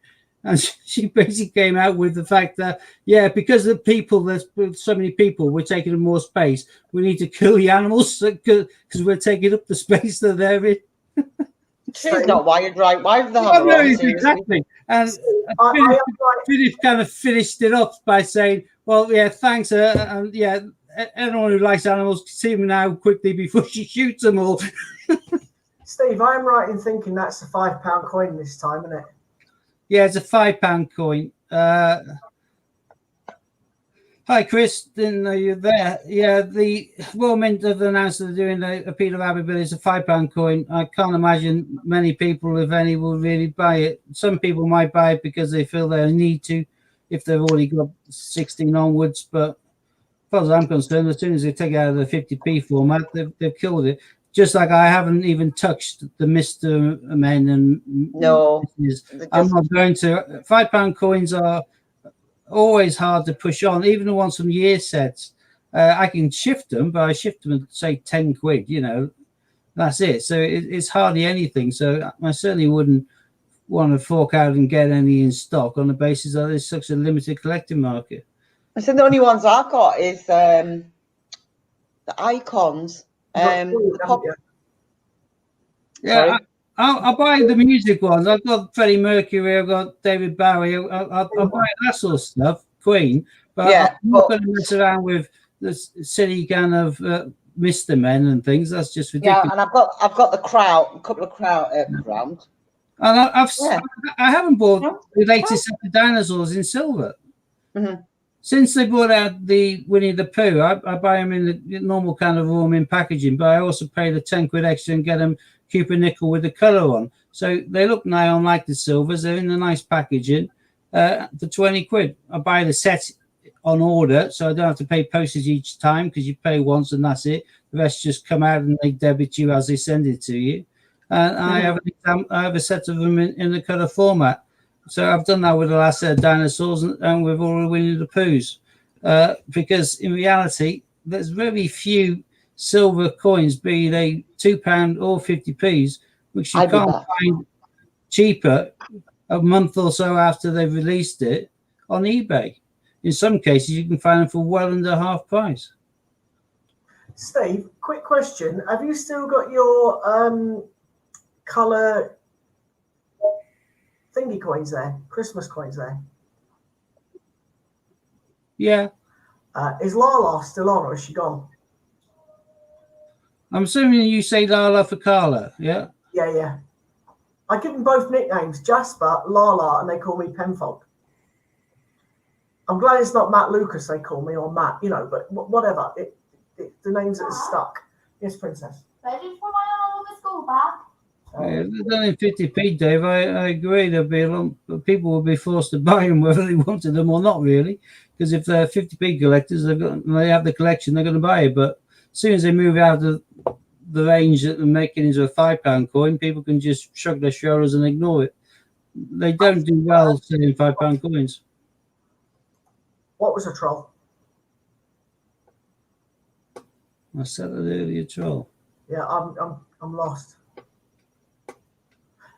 And she basically came out with the fact that, because the people, there's so many people, we're taking up more space. We need to kill the animals because we're taking up the space that they're in. She's not wired right. Why would they have her on, exactly. And Philip kind of finished it up by saying, well, thanks. And anyone who likes animals, see them now quickly before she shoots them all. Steve, I'm right in thinking that's a £5 coin this time, isn't it? Yeah, it's a £5 coin. Hi, Chris. Didn't know you're there. Yeah, the Royal Mint have announced they're doing a Peter Rabbit bill. It's a £5 coin. I can't imagine many people, if any, will really buy it. Some people might buy it because they feel they need to, if they've already got 16 onwards. But as far as I'm concerned, as soon as they take it out of the 50p format, they've killed it. Just like I haven't even touched the Mr. Men and no, I'm not going to. £5 coins are always hard to push on, even the ones from year sets. I can shift them, but I shift them at say 10 quid. That's it. So it's hardly anything. So I certainly wouldn't want to fork out and get any in stock on the basis that there's such a limited collecting market. I said the only ones I've got is the icons. I'll buy the music ones. I've got Freddie Mercury, I've got David Bowie. I'll buy that sort of stuff, Queen. But I'm not going to mess around with the silly kind of Mr. Men and things. That's just ridiculous. Yeah, and I've got the Crown, a couple of Crown. And I haven't bought the latest set of dinosaurs in silver. Since they brought out the Winnie the Pooh, I buy them in the normal kind of warming packaging, but I also pay the 10 quid extra and get them Cupid nickel with the colour on. So they look now like the silvers. They're in a nice packaging for 20 quid. I buy the set on order, so I don't have to pay postage each time because you pay once and that's it. The rest just come out and they debit you as they send it to you. And I have a set of them in the colour format. So I've done that with the last set of dinosaurs and with all the Winnie the Poohs. Because in reality, there's very few silver coins, be they £2 or 50p's, which you can't find cheaper a month or so after they've released it on eBay. In some cases, you can find them for well under half price. Steve, quick question. Have you still got your colour thingy coins there, Christmas coins there? Yeah. Is Lala still on or is she gone? I'm assuming you say Lala for Carla, yeah? Yeah. I give them both nicknames, Jasper, Lala, and they call me Penfold. I'm glad it's not Matt Lucas they call me, or Matt, but whatever. The names that are stuck. Yes, Princess. Ready for my old school bag? Yeah, they're only 50p, Dave. I agree. There'll be a lot. People will be forced to buy them whether they wanted them or not, really. Because if they're 50p collectors, they have the collection, they're going to buy it. But as soon as they move out of the range that they're making into a £5 coin, people can just shrug their shoulders and ignore it. They don't do well selling £5 coins. What was a troll? I said that earlier, troll. Yeah, I'm lost.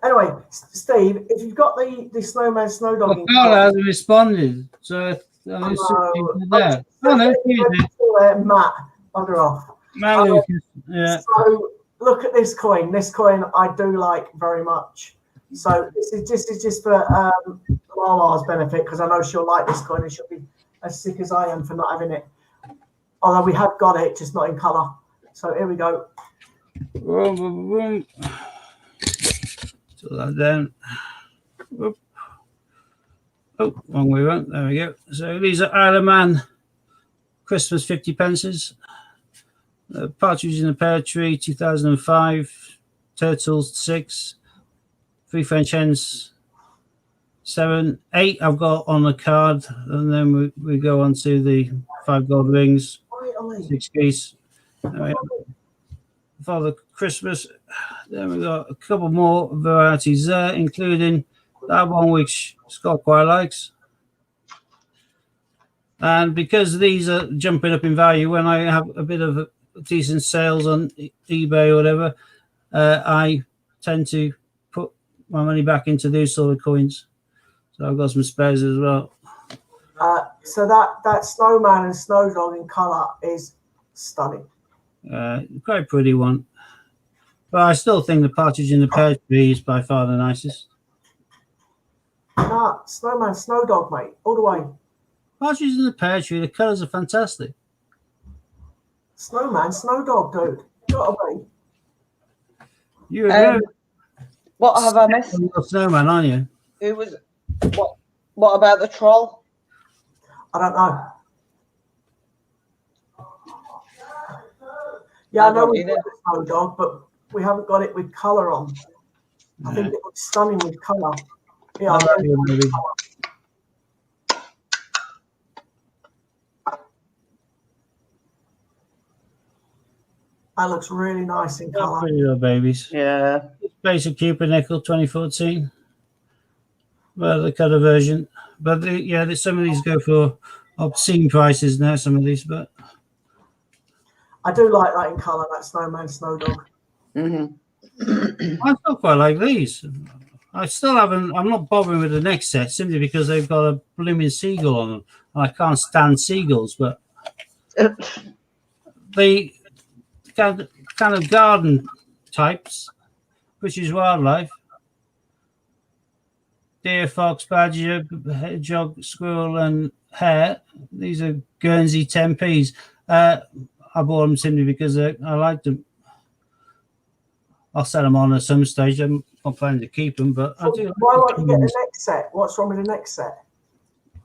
Anyway, Steve, if you've got the snowman snow dog, Carla hasn't responded, so I'm assuming that. Matt, bugger off. Matt Lucas, yeah. So look at this coin. This coin I do like very much. So this is just for Lala's benefit because I know she'll like this coin and she'll be as sick as I am for not having it. Although we have got it, just not in colour. So here we go. So that down. Oh, wrong way around. There we go. So these are Isle of Man Christmas 50 pences. Partridge in the Pear Tree 2005. Turtles 6. 3 French hens 7. 8 I've got on the card. And then we go on to the 5 gold rings. 6 geese. Father Christmas. Then we got a couple more varieties there, including that one which Scott quite likes. And because these are jumping up in value, when I have a bit of decent sales on eBay or whatever, I tend to put my money back into these sort of coins. So I've got some spares as well. So that snowman and snow dog in colour is stunning. Quite a pretty one. But I still think the Partridge in the Pear Tree is by far the nicest. Nah, snowman, snow dog, mate, all the way. Partridge in the Pear Tree, the colours are fantastic. Snowman, snow dog, dude. Gotta be. You're what have I missed? a snowman, aren't you? Who was what about the troll? I don't know. Yeah, I know we've got the snow dog, but we haven't got it with colour on. I think it looks stunning with colour. Yeah, that looks really nice in colour. Pretty little babies. Yeah. Basic Cupid nickel 2014. Well, the colour version. But some of these go for obscene prices now, some of these, but I do like that in colour, that snowman, snow dog. I still quite like these. I'm not bothering with the next set simply because they've got a blooming seagull on them. I can't stand seagulls, but the kind of garden types, British wildlife, deer, fox, badger, hedgehog, squirrel, and hare. These are Guernsey 10p's. I bought them simply because I liked them. I'll sell them on at some stage. I'm not planning to keep them, but I do. Why won't you get the next set? What's wrong with the next set?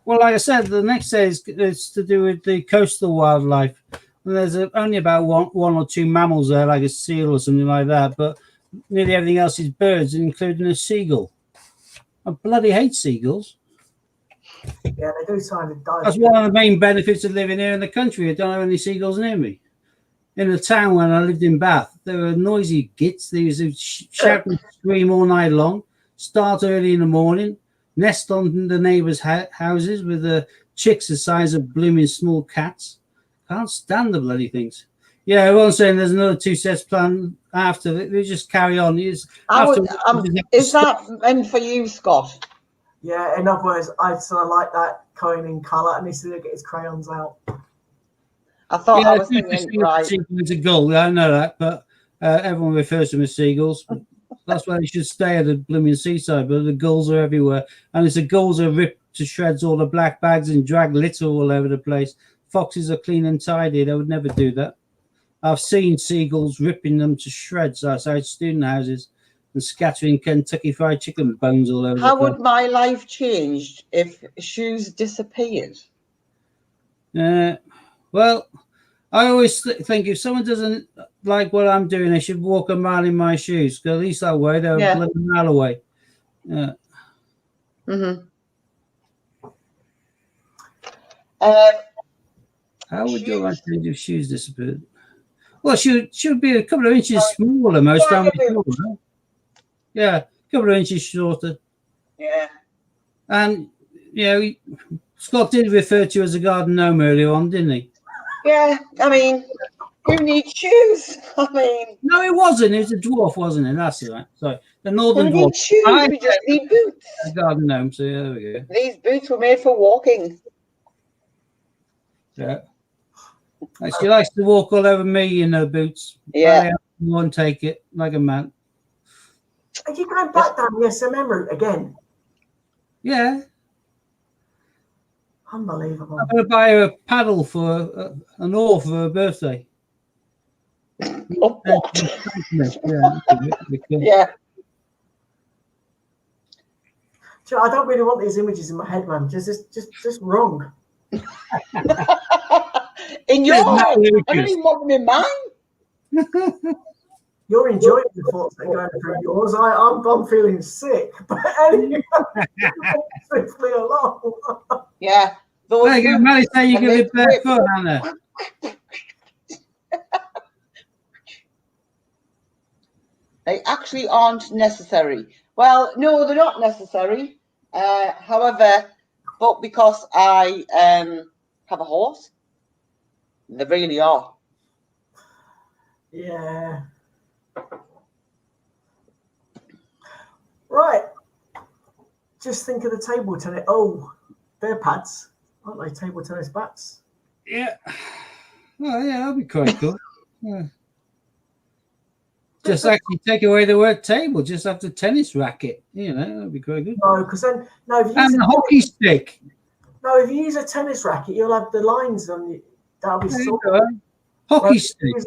Well, like I said, the next day is to do with the coastal wildlife. And there's only about one or two mammals there, like a seal or something like that. But nearly everything else is birds, including a seagull. I bloody hate seagulls. Yeah, they do sound of die. That's one of the main benefits of living here in the country. I don't have any seagulls near me. In the town when I lived in Bath, there were noisy gits. They used to shout and scream all night long, start early in the morning, nest on the neighbours' houses with the chicks the size of blooming small cats. Can't stand the bloody things. Yeah, I wasn't saying there's another 2 sets planned after. They just carry on. Is that meant for you, Scott? Yeah, in other words, I sort of like that coin in colour, and he still get his crayons out. I thought I was thinking, right. It's a gull. I know that, but everyone refers to them as seagulls. That's why they should stay at the blooming seaside. But the gulls are everywhere, and it's the gulls that rip to shreds all the black bags and drag litter all over the place. Foxes are clean and tidy. They would never do that. I've seen seagulls ripping them to shreds outside student houses and scattering Kentucky Fried Chicken bones all over. How would my life change if shoes disappeared? Well, I always think if someone doesn't like what I'm doing, they should walk a mile in my shoes. Because at least that way they're a bloody mile away. Yeah. How would your life change if shoes disappeared? Well, she would be a couple of inches smaller most times. Yeah, a couple of inches shorter. Yeah. And, Scott did refer to you as a garden gnome earlier on, didn't he? Yeah, I mean, who needs shoes? I mean... No, it wasn't. It was a dwarf, wasn't it? That's right. Sorry. The northern dwarf. Need shoes. We just need boots. A garden gnome, so there we go. These boots were made for walking. Yeah. She likes to walk all over me in her boots. Yeah. Won't take it like a man. Are you going back down the SMM route again? Yeah. Unbelievable. I'm going to buy her a paddle for an oar for her birthday. What? Yeah. I don't really want these images in my head, man. Just wrong. In your head? I don't even want them in mine. You're enjoying the thoughts that are going through yours. I'm feeling sick, but anyway, swiftly along. Yeah. Mary, say you can live barefoot, Anna. They actually aren't necessary. Well, no, they're not necessary. However, but because I have a horse, they really are. Yeah. Right. Just think of the table tennis. Oh, they're pads, aren't they? Table tennis bats. Yeah. Well, yeah, that'd be quite cool. Yeah. Just actually take away the word table. Just have the tennis racket. That'd be quite good. No, because then if you use a hockey stick. No, if you use a tennis racket, you'll have the lines on you. That'll be hockey stick. Use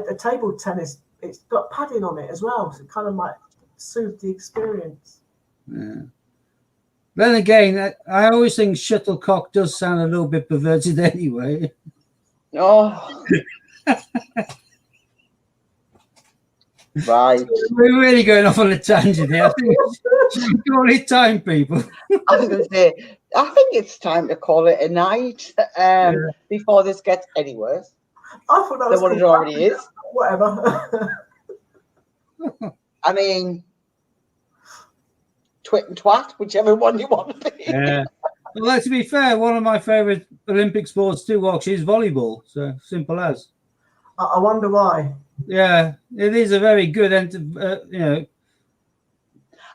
a table tennis. It's got padding on it as well, so it kind of might soothe the experience. Yeah. Then again, I always think shuttlecock does sound a little bit perverted anyway. Oh. Right. We're really going off on a tangent here. I think we should call it time, people. I was going to say, I think it's time to call it a night before this gets any worse. I thought that was what it already is. Whatever. I mean, twit and twat, whichever one you want to be. Yeah. Well, to be fair, one of my favourite Olympic sports to watch is volleyball. So simple as. I wonder why. Yeah, it is a very good, And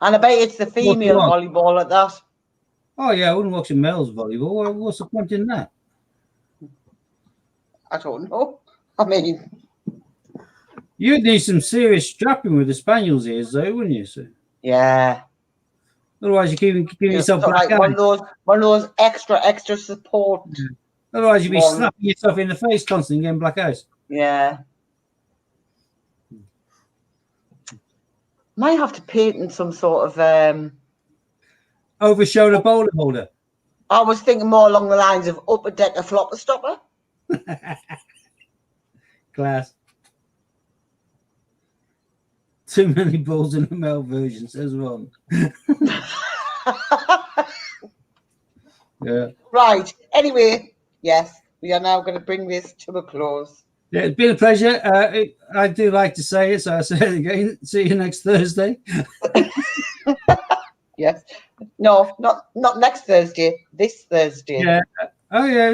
I bet it's the female volleyball at that. Oh yeah, I wouldn't watch a male's volleyball. What's the point in that? I don't know. I mean, you'd need some serious strapping with the Spaniels' ears, though, wouldn't you, sir? Yeah. Otherwise, you keep yourself black like one of those extra support. Yeah. Otherwise, you'd be slapping yourself in the face constantly, getting black eyes. Yeah. Might have to patent some sort of over-shoulder bowler holder. I was thinking more along the lines of upper decker flopper stopper. Class. Too many balls in the male version, says Ron. Yeah. Right. Anyway, yes, we are now going to bring this to a close. Yeah, it's been a pleasure. I do like to say it, so I say it again. See you next Thursday. Yes. No, not next Thursday. This Thursday. Yeah. Oh yeah.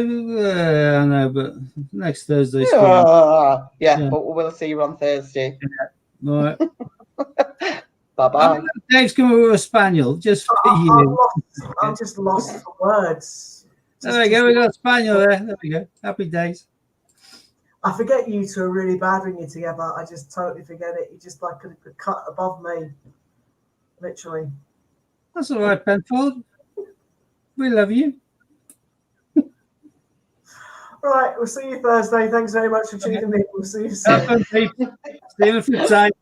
I know, but next Thursday. Yeah, but we'll see you on Thursday. All right. Bye-bye. Dave's coming with a spaniel just for you. I'm just lost for words. There we go. We got a spaniel there. There we go. Happy days. I forget you two are really bad when you're together. I just totally forget it. You just like a cut above me, literally. That's all right, Penfold. We love you. Right, we'll see you Thursday. Thanks very much for tuning in. We'll see you soon. See you in a few times.